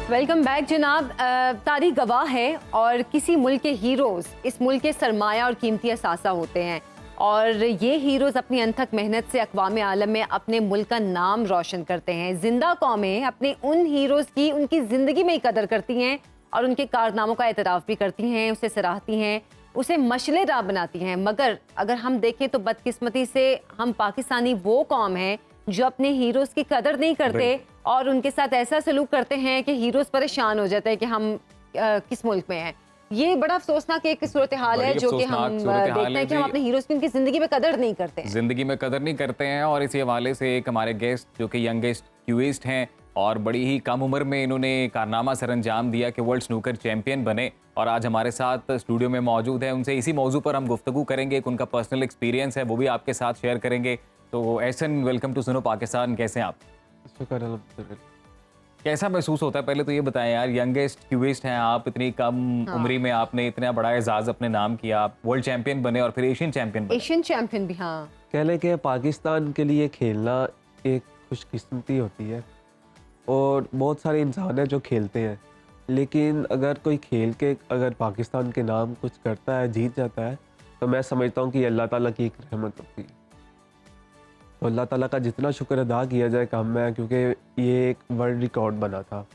वेलकम बैक जनाब। तारीख गवाह है और किसी मुल्क के हीरोज़ इस मुल्क के सरमाया और कीमती असासा होते हैं, और ये हीरोज़ अपनी अनथक मेहनत से अक़वाम आलम में अपने मुल्क का नाम रोशन करते हैं। जिंदा कौमें अपने उन हीरोज़ की उनकी ज़िंदगी में ही कदर करती हैं और उनके कारनामों का एतराफ़ भी करती हैं, उसे सराहती हैं, उसे मशले राह बनाती हैं। मगर अगर हम देखें तो बदकिस्मती से हम पाकिस्तानी वो कौम है जो अपने हीरोज़ की कदर नहीं करते और उनके साथ ऐसा सलूक करते हैं कि हीरोज़ परेशान हो जाते हैं कि हम किस मुल्क में हैं। ये बड़ा अफसोसनाक एक सूरत हाल है जो कि हम देखते हैं कि हम अपने हीरोज़ की उनकी ज़िंदगी में कदर नहीं करते हैं। ज़िंदगी में कदर नहीं करते हैं, और इसी हवाले से एक हमारे गेस्ट जो कि यंगेस्ट क्यूइस्ट हैं और बड़ी ही कम उम्र में इन्होंने कारनामा सर अंजाम दिया कि वर्ल्ड स्नूकर चैंपियन बने और आज हमारे साथ स्टूडियो में मौजूद है। उनसे इसी मौजू पर हम गुफ्तगू करेंगे, एक उनका पर्सनल एक्सपीरियंस है वो भी आपके साथ शेयर करेंगे। तो एहसन, वेलकम टू सुनो पाकिस्तान, कैसे हैं आप? शुक्र अल्हम्दुलिल्लाह। कैसा महसूस होता है, पहले तो ये बताएं यार, यंगेस्ट क्यूबिस्ट हैं आप, इतनी कम उम्री में आपने इतना बड़ा एजाज अपने नाम किया, आप वर्ल्ड चैंपियन बने और फिर एशियन चैंपियन बने। एशियन चैंपियन भी, हाँ। कह लें कि पाकिस्तान के लिए खेलना एक खुशकिस्मती होती है और बहुत सारे इंसान हैं जो खेलते हैं, लेकिन अगर कोई खेल के अगर पाकिस्तान के नाम कुछ करता है, जीत जाता है, तो मैं समझता हूँ कि अल्लाह ताला की एक रहमत होती है। तो अल्लाह ताला का जितना शुक्र अदा किया जाए कम है, क्योंकि ये एक वर्ल्ड रिकॉर्ड बना था।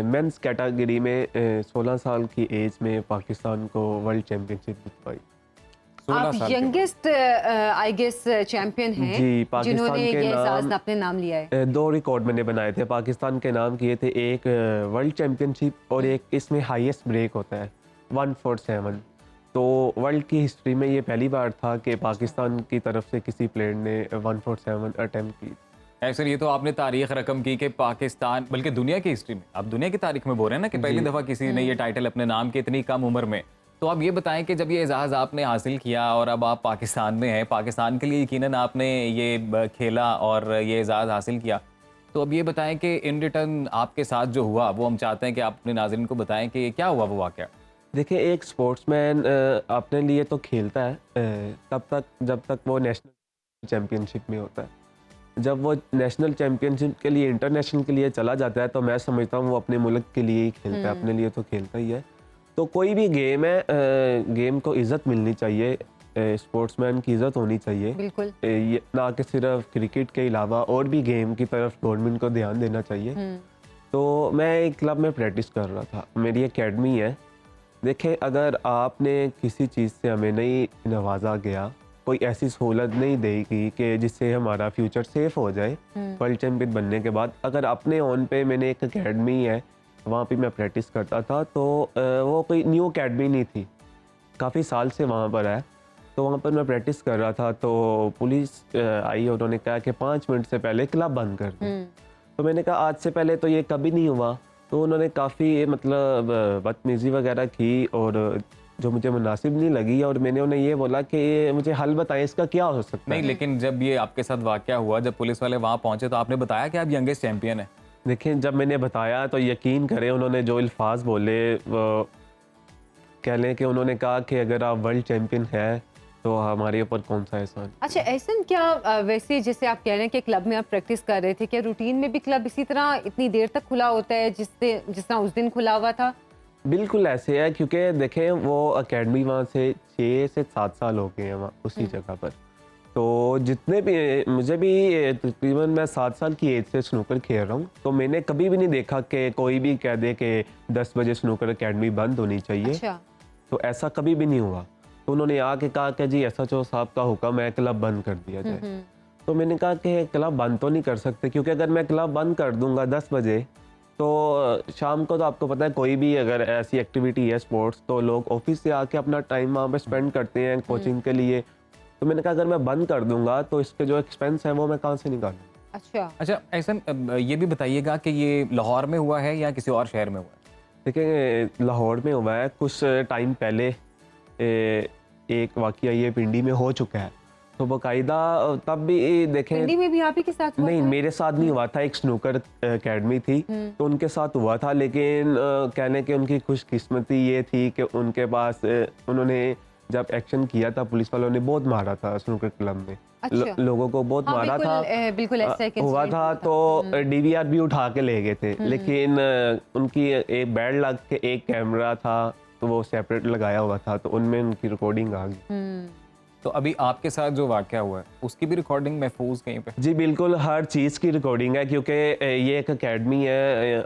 मेंस कैटेगरी में 16 साल की एज में पाकिस्तान को वर्ल्ड चैंपियनशिप जितवाई। 16 आप साल के यंगेस्ट आई गेस चैंपियन हैं जी, पाकिस्तान जिन्होंने के ये एजाज नाम अपने नाम लिया है। 2 रिकॉर्ड मैंने बनाए थे, पाकिस्तान के नाम किए थे। एक वर्ल्ड चैंपियनशिप और एक इसमें हाईएस्ट ब्रेक होता है 147। तो वर्ल्ड की हिस्ट्री में ये पहली बार था कि पाकिस्तान की तरफ से किसी प्लेयर ने 147 अटेम्प्ट की। ऐसे ये तो आपने तारीख रकम की कि पाकिस्तान, बल्कि दुनिया की हिस्ट्री में, आप दुनिया की तारीख में बोल रहे हैं ना कि पहली दफ़ा किसी ने ये टाइटल अपने नाम की इतनी कम उम्र में। तो आप ये बताएं कि जब ये एजाज़ आपने हासिल किया और अब आप पाकिस्तान में हैं, पाकिस्तान के लिए यकीनन आपने ये खेला और ये एजाज़ हासिल किया, तो अब ये बताएं कि इन रिटर्न आपके साथ जो हुआ वो हम चाहते हैं कि आप अपने नाज़रीन को बताएं कि क्या हुआ वो वाक़या। देखिए, एक स्पोर्ट्समैन अपने लिए तो खेलता है तब तक जब तक वो नेशनल चैम्पियनशिप में होता है। जब वो नेशनल चैम्पियनशिप के लिए, इंटरनेशनल के लिए चला जाता है, तो मैं समझता हूँ वो अपने मुल्क के लिए ही खेलता है, अपने लिए तो खेलता ही है। तो कोई भी गेम है, गेम को इज़्ज़त मिलनी चाहिए, स्पोर्ट्समैन की इज़्ज़त होनी चाहिए। बिल्कुल। ये ना कि सिर्फ क्रिकेट के अलावा और भी गेम की तरफ गवर्नमेंट को ध्यान देना चाहिए। तो मैं एक क्लब में प्रैक्टिस कर रहा था, मेरी एकेडमी है। देखें, अगर आपने किसी चीज़ से हमें नहीं नवाजा गया, कोई ऐसी सहूलत नहीं देगी कि जिससे हमारा फ्यूचर सेफ हो जाए वर्ल्ड चैंपियन बनने के बाद। अगर अपने ऑन पे मैंने एक एकेडमी है, वहाँ पे मैं प्रैक्टिस करता था, तो वो कोई न्यू एकेडमी नहीं थी, काफ़ी साल से वहाँ पर है। तो वहाँ पर मैं प्रैक्टिस कर रहा था, तो पुलिस आई और उन्होंने कहा कि 5 मिनट से पहले क्लब बंद कर दें। तो मैंने कहा आज से पहले तो ये कभी नहीं हुआ। तो उन्होंने काफ़ी मतलब बदतमीज़ी वगैरह की और जो मुझे मुनासिब नहीं लगी, और मैंने उन्हें ये बोला कि मुझे हल बताएं इसका क्या हो सकता है। नहीं, लेकिन जब ये आपके साथ वाक़या हुआ, जब पुलिस वाले वहाँ पहुँचे, तो आपने बताया कि आप यंगेस्ट चैंपियन हैं? देखें, जब मैंने बताया तो यकीन करें, उन्होंने जो अल्फाज बोले वो कह लें कि उन्होंने कहा कि अगर आप वर्ल्ड चैंपियन हैं तो हमारे ऊपर कौन सा एहसान। अच्छा, ऐसा क्या वैसे जैसे आप कह रहे हैं कि क्लब में आप प्रैक्टिस कर रहे थे, क्या रूटीन में भी क्लब इसी तरह इतनी देर तक खुला होता है जिस तरह उस दिन खुला हुआ था? बिल्कुल ऐसे है, क्योंकि देखें वो एकेडमी वहाँ से 6 से 7 साल हो गए हैं वहाँ उसी जगह पर। तो जितने भी मुझे भी तकरीबन मैं 7 साल की एज से स्नूकर खेल रहा हूँ, तो मैंने कभी भी नहीं देखा कि कोई भी कह दे कि 10 बजे स्नूकर एकेडमी बंद होनी चाहिए। अच्छा। तो ऐसा कभी भी नहीं हुआ। तो उन्होंने आके कहा कि जी SHO साहब का हुक्म है, क्लब बंद कर दिया जाए। तो मैंने कहा कि क्लब बंद तो नहीं कर सकते, क्योंकि अगर मैं क्लब बंद कर दूंगा 10 बजे, तो शाम को तो आपको पता है कोई भी अगर ऐसी एक्टिविटी है स्पोर्ट्स, तो लोग ऑफिस से आके अपना टाइम वहाँ पे स्पेंड करते हैं कोचिंग के लिए। तो मैंने कहा अगर मैं बंद कर दूंगा तो इसके जो एक्सपेंस है वो मैं कहाँ से निकालूँ। अच्छा, ऐसा ये भी बताइएगा कि ये लाहौर में हुआ है या किसी और शहर में हुआ है? देखिए, लाहौर में हुआ है। कुछ टाइम पहले एक वाकया ये पिंडी में हो चुका है, तो बाकायदा तब भी देखें। पिंडी में भी आप ही के साथ हुआ नहीं, था? मेरे साथ नहीं हुआ था, एक स्नूकर एकेडमी थी तो उनके साथ हुआ था। लेकिन कहने के उनकी खुशकिस्मती ये थी कि उनके पास उन्होंने जब एक्शन किया था, पुलिस वालों ने बहुत मारा था स्नूकर क्लब में। अच्छा। लोगों को बहुत हाँ, मारा था, बिल्कुल ऐसा एक हुआ इंसिडेंट था। तो DVR भी उठा के ले गए थे, लेकिन उनकी एक बैड लग के एक कैमरा था तो वो सेपरेट लगाया हुआ था, तो उनमें उनकी रिकॉर्डिंग आ गई। तो अभी आपके साथ जो वाकया हुआ है उसकी भी रिकॉर्डिंग महफूज कहीं पे? जी बिल्कुल, हर चीज़ की रिकॉर्डिंग है, क्योंकि ये एक एकेडमी है।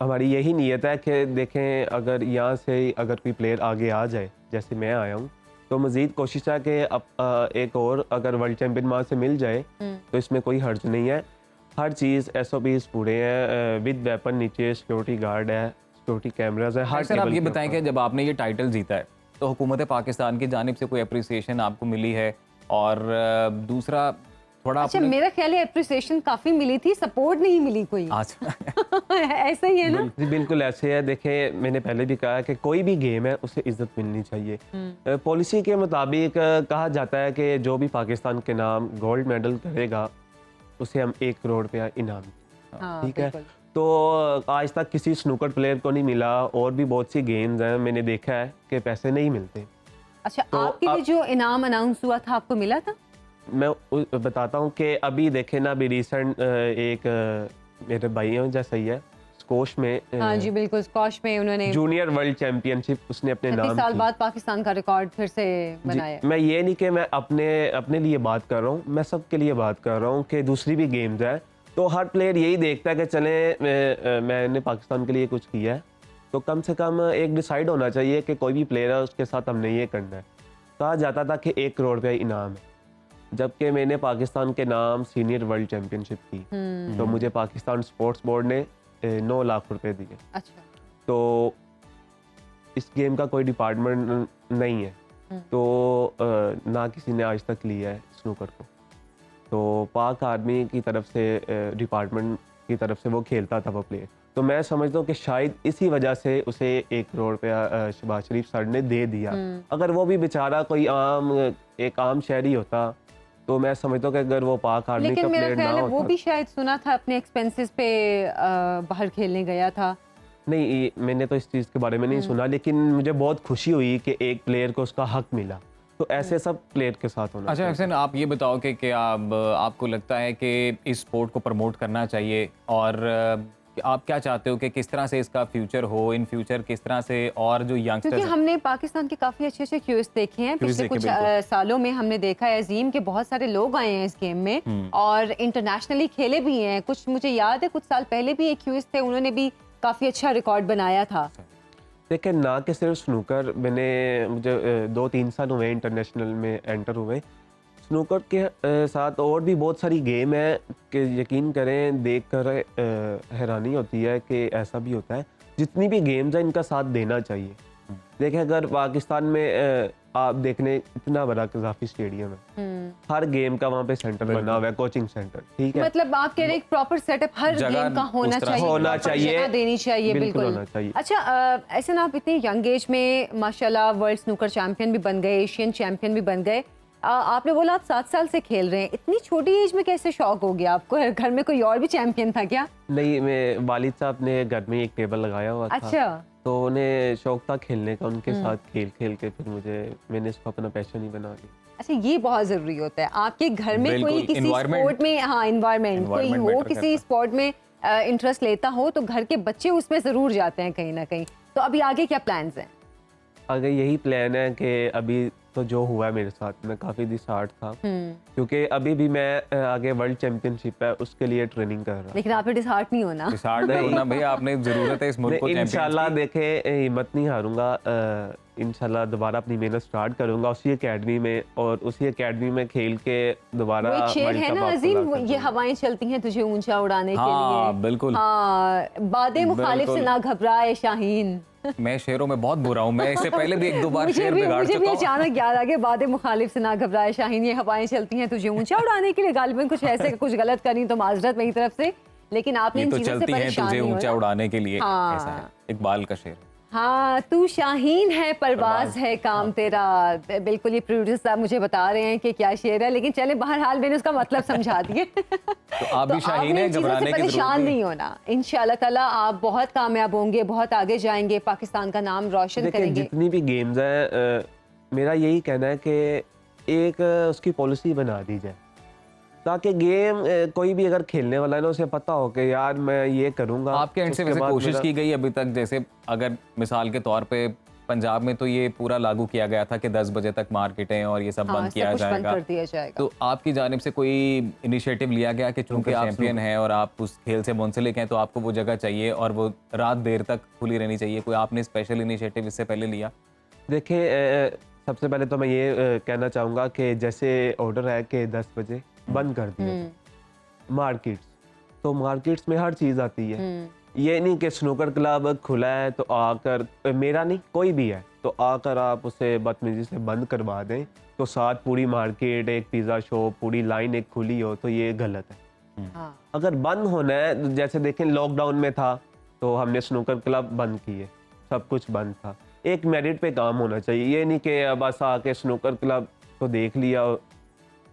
हमारी यही नीयत है कि देखें, अगर यहाँ से अगर कोई प्लेयर आगे आ जाए, जैसे मैं आया हूँ, तो मज़ीद कोशिश है कि अब एक और अगर वर्ल्ड चैंपियन वहाँ से मिल जाए तो इसमें कोई हर्ज नहीं है। हर चीज़ SOPs पूरे हैं, विद वेपन, नीचे सिक्योरिटी गार्ड है, सिक्योरिटी कैमराज है हर सर, आप टेबल ये के बताएं ऊपर। कि जब आपने ये टाइटल जीता है तो हुकूमत पाकिस्तान की जानिब से कोई अप्रिसिएशन आपको मिली है? और दूसरा, थोड़ा अच्छा, अपने मेरा ख्याल है अप्रिसिएशन काफी मिली थी, सपोर्ट नहीं मिली कोई। अच्छा ऐसा ही है ना? जी बिल्कुल ऐसे है। देखें, मैंने पहले भी कहा कि कोई भी गेम है उसे इज्जत मिलनी चाहिए। पॉलिसी के मुताबिक कहा जाता है कि जो भी पाकिस्तान के नाम गोल्ड मेडल करेगा उसे हम 1 करोड़ रुपया इनाम दें। हाँ, ठीक है, बिल्कुल। तो आज तक किसी स्नूकर प्लेयर को नहीं मिला। और भी बहुत सी गेम्स हैं, मैंने देखा है कि पैसे नहीं मिलते। अच्छा, तो आपके लिए जो इनाम अनाउंस हुआ था आपको मिला था? मैं बताता हूँ कि अभी देखे ना, अभी रिसेंट एक मेरे भाइयों जैसा ही है, स्कोश में हाँ जी बिल्कुल, स्क्वॉश में उन्होंने जूनियर वर्ल्ड चैंपियनशिप उसने अपने 36 नाम साल की। बाद पाकिस्तान का रिकॉर्ड फिर से जी, बनाया। मैं ये नहीं कि मैं अपने लिए बात कर रहा हूँ, मैं सबके लिए बात कर रहा हूँ कि दूसरी भी गेम्स है तो हर प्लेयर यही देखता है कि चले मैंने पाकिस्तान के लिए कुछ किया है, तो कम से कम एक डिसाइड होना चाहिए कि कोई भी प्लेयर है उसके साथ हमने ये करना है। कहा जाता था कि 1 करोड़ रुपया इनाम है, जबकि मैंने पाकिस्तान के नाम सीनियर वर्ल्ड चैंपियनशिप की तो मुझे पाकिस्तान स्पोर्ट्स बोर्ड ने 9 लाख रुपए दिए। अच्छा, तो इस गेम का कोई डिपार्टमेंट नहीं है, तो ना किसी ने आज तक लिया है स्नूकर को। तो पाक आर्मी की तरफ से डिपार्टमेंट की तरफ से वो खेलता था वो प्लेयर। तो मैं समझता हूँ कि शायद इसी वजह से उसे 1 करोड़ रुपया शहबाज शरीफ सर ने दे दिया। अगर वो भी बेचारा कोई एक आम शहरी होता तो मैं समझता हूँ कि अगर वो पाक आर्मी लेकिन का मेरा प्लेयर ना ख्याल है वो होता। भी शायद सुना था अपने एक्सपेंसेस पे बाहर खेलने गया था। नहीं, मैंने तो इस चीज़ के बारे में नहीं सुना, लेकिन मुझे बहुत खुशी हुई कि एक प्लेयर को उसका हक मिला। तो ऐसे सब प्लेयर के साथ होना अच्छा चाहिए। हसन, आप ये बताओ कि क्या आपको लगता है कि इस स्पोर्ट को प्रमोट करना चाहिए, और आप क्या चाहते हो कि किस तरह से इसका फ्यूचर हो, इन फ्यूचर किस तरह से, और जो क्योंकि यंगस्टर्स हमने पाकिस्तान के काफ़ी अच्छे अच्छे क्यूज देखे हैं क्यूज पिछले देखे, कुछ बिल्कुल। सालों में। हमने देखा है अजीम के बहुत सारे लोग आए हैं इस गेम में और इंटरनेशनली खेले भी हैं। कुछ मुझे याद है कुछ साल पहले भी एक क्यूज थे, उन्होंने भी काफ़ी अच्छा रिकॉर्ड बनाया था। देखिए, ना कि सिर्फ स्नूकर, मुझे 2-3 साल हुए इंटरनेशनल में एंटर हुए। स्नूकर के साथ और भी बहुत सारी गेम है कि यकीन करें देख कर हैरानी होती है कि ऐसा भी होता है। जितनी भी गेम्स हैं इनका साथ देना चाहिए। देखिए, अगर पाकिस्तान में आप देखने इतना बड़ा कज़ाफ़ी स्टेडियम है, हर गेम का वहाँ पे सेंटर बना हुआ है, कोचिंग सेंटर। ठीक है, मतलब आप कह रहे हैं एक प्रॉपर सेटअप हर जगह गेम का होना उस तरह से चाहिए, होना proper चाहिए, जगह देनी चाहिए। बिल्कुल बिल्कुल होना चाहिए। अच्छा, ऐसे ना आप इतनी यंग एज में माशाल्लाह वर्ल्ड स्नूकर चैंपियन भी बन गए, एशियन चैंपियन भी बन गए। आपने बोला आप 7 साल से खेल रहे हैं, इतनी छोटी एज में कैसे शौक हो गया आपको? घर में कोई और भी चैंपियन था क्या? नहीं, मैं वालिद साहब ने घर में एक टेबल लगाया हुआ था। अच्छा, तो उन्हें शौक था खेलने का, उनके साथ खेल खेल के फिर मैंने इसको अपना पैशन ही बना लिया। अच्छा, ये बहुत जरूरी होता है आपके घर में बिल्कुल, कोई किसी environment- स्पोर्ट में, हाँ इन्वायरमेंट कोई environment हो matter किसी करता है। स्पोर्ट में इंटरेस्ट लेता हो तो घर के बच्चे उसमें जरूर जाते हैं कहीं ना कहीं। तो अभी आगे क्या प्लान्स हैं? आगे यही प्लान है कि अभी तो जो हुआ है मेरे साथ, मैं काफ़ी डिसहार्ट था क्योंकि अभी भी मैं आगे वर्ल्ड चैंपियनशिप है उसके लिए ट्रेनिंग कर रहा लेकिन आप डिसहार्ट नहीं होना। डिसार्ड नहीं होना भैया, आपने जरूरत है इस मुल्क को हूँ। चैंपियंस इंशाल्लाह की। देखे, हिम्मत नहीं हारूंगा। इंशाल्लाह दोबारा अपनी मेहनत स्टार्ट करूंगा उसी एकेडमी में, और उसी एकेडमी में खेल के दोबारा वो एक शेर वर्ल्ड है कप ना आपको अजीम, ला कर ये दूंगा। हवाएं चलती हैं तुझे ऊंचा उड़ाने के हाँ, लिए। बिल्कुल। हाँ, बादे मुखालिफ से बिल्कुल। ना घबराए शाहीन। मैं शेरों में बहुत बुरा हूँ, मैं इससे पहले भी 1-2 बार शेर बिगाड़ मुझे भी चुका हूँ। अचानक याद आ गया, बादे मुखालिफ से ना घबराए शाहीन, ये हवाएं चलती हैं तुझे ऊंचा उड़ाने के लिए। गालिबन कुछ ऐसे कुछ गलत करी तो माजरत मेरी तरफ से, लेकिन आपने ये इन तो चीजों से चलती हैं परेशान तुझे नहीं ऊंचा होना। उड़ाने के लिए, हाँ। ऐसा है इकबाल का शेर। हाँ, तू शाहीन है परवाज है काम तेरा। बिल्कुल, ये प्रोड्यूसर साहब मुझे बता रहे हैं कि क्या शेर है, लेकिन चले बहरहाल मैंने उसका मतलब समझा दिए। तो आप भी शाहीन आपने है, इन चीज़ों से घबराने की परेशान जरूरत नहीं होना। इंशाल्लाह ताला आप बहुत कामयाब होंगे, बहुत आगे जाएंगे, पाकिस्तान का नाम रोशन देखिए, करेंगे। जितनी भी गेम्स हैं मेरा यही कहना है कि एक उसकी पॉलिसी बना दी जाए ताकि गेम कोई भी अगर खेलने वाला है ना उसे पता हो कि यार मैं ये करूंगा। आपके एंड से उसके वैसे बाद कोशिश मेरा- की गई अभी तक? जैसे अगर मिसाल के तौर पे पंजाब में तो ये पूरा लागू किया गया था कि 10 बजे तक मार्केटें और ये सब हाँ, बंद सब किया कुछ बंद जाएगा, कर दिया जाएगा। तो आपकी जानिब से कोई इनिशिएटिव लिया गया कि चूंकि आप चैंपियन हैं और आप उस खेल से मुंसलिक हैं तो आपको वो जगह चाहिए और वो रात देर तक खुली रहनी चाहिए, कोई आपने स्पेशल इनिशिएटिव इससे पहले लिया? देखिए, सबसे पहले तो मैं ये कहना चाहूँगा कि जैसे ऑर्डर है कि 10 बजे बंद कर दिया जाए मार्केट्स, तो मार्केट्स में हर चीज़ आती है। ये नहीं कि स्नूकर क्लब खुला है तो आकर, मेरा नहीं कोई भी है तो आकर आप उसे बदतमीजी से बंद करवा दें, तो साथ पूरी मार्केट, एक पिज़्ज़ा शॉप, पूरी लाइन एक खुली हो, तो ये गलत है। हाँ अगर बंद होना है, तो जैसे देखें लॉकडाउन में था तो हमने स्नूकर क्लब बंद किए, सब कुछ बंद था। एक मेरिट पे काम होना चाहिए, ये नहीं कि बस आके स्नूकर क्लब को देख लिया,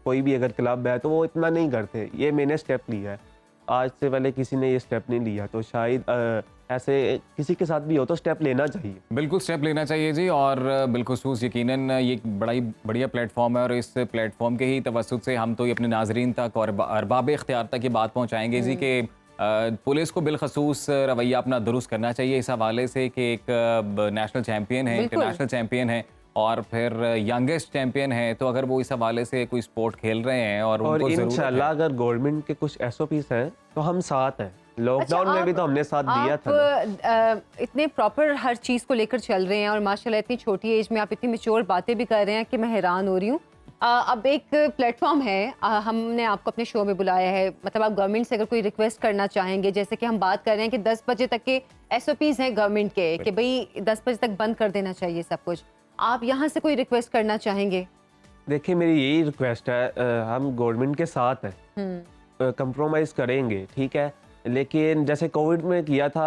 कोई भी अगर क्लब है तो वो इतना नहीं करते। ये मैंने स्टेप लिया है, आज से पहले किसी ने ये स्टेप नहीं लिया, तो शायद ऐसे किसी के साथ भी हो तो स्टेप लेना चाहिए। बिल्कुल स्टेप लेना चाहिए जी। और बिलखुसूस यकीनन ये एक बड़ा ही बढ़िया प्लेटफॉर्म है और इस प्लेटफॉर्म के ही तवस्सुत से हम तो ये अपने नाजरीन तक और अरबाब इख्तियार तक ये बात पहुँचाएंगे जी कि पुलिस को बिलखसूस रवैया अपना दुरुस्त करना चाहिए इस हवाले से कि एक नेशनल चैम्पियन है, बिल्कुल। इंटरनेशनल चैम्पियन है और फिर यंगेस्ट चैम्पियन है, तो अगर वो इस हवाले से कोई स्पोर्ट खेल रहे हैं और उनको ज़रूरत इंशाल्लाह है। अगर गवर्नमेंट के कुछ एसओपीस हैं तो हम साथ हैं। लॉकडाउन में भी तो हमने साथ दिया था ना। आप इतने प्रॉपर हर चीज़ को लेकर चल रहे हैं और माशाल्लाह इतनी छोटी एज में आप इतनी मैच्योर बातें भी कर रहे हैं कि मैं हैरान हो रही हूँ। अब एक प्लेटफॉर्म है, हमने आपको अपने शो में बुलाया है, मतलब आप गवर्नमेंट से अगर कोई रिक्वेस्ट करना चाहेंगे, जैसे कि हम बात कर रहे हैं कि 10 बजे तक के एसओपीज़ हैं गवर्नमेंट के कि भाई 10 बजे तक बंद कर देना चाहिए सब कुछ, आप यहाँ से कोई रिक्वेस्ट करना चाहेंगे? देखिए मेरी यही रिक्वेस्ट है, हम गवर्नमेंट के साथ हैं, कंप्रोमाइज़ करेंगे, ठीक है, लेकिन जैसे कोविड में किया था,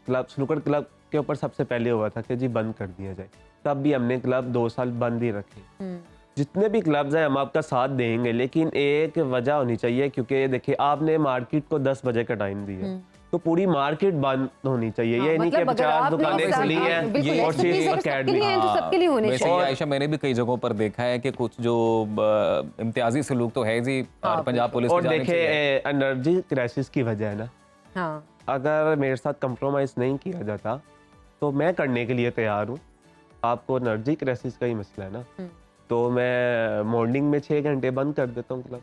क्लब स्नूकर क्लब के ऊपर सबसे पहले हुआ था कि जी बंद कर दिया जाए, तब भी हमने क्लब 2 साल बंद ही रखे। जितने भी क्लब्स हैं हम आपका साथ देंगे, लेकिन एक वजह होनी चाहिए, क्योंकि देखिए आपने मार्केट को 10 बजे का टाइम दिया, तो पूरी मार्केट बंद होनी चाहिए। हाँ, ये नहीं कि मतलब अगर 50 आप दुकानें लोग खुली साथ- हैं बिल्कुल, और एक्टिविटीज सिर्फ अगर सबके अकेडमी। लिए हैं तो सबके लिए होने वैसे चाहिए। ये आयशा मैंने भी कई जगहों पर देखा है कि कुछ जो इम्तियाजी सलूक तो है जी, और पंजाब पुलिस की और जानिब से है। देखिए एनर्जी क्राइसिस की वजह है ना, हाँ अगर मेरे साथ कंप्रोमाइज़ नहीं किया जाता तो मैं करने के लिए तैयार हूँ। आपको एनर्जी क्राइसिस का ही मसला है ना, तो मैं मॉर्निंग में 6 घंटे बंद कर देता हूँ क्लब,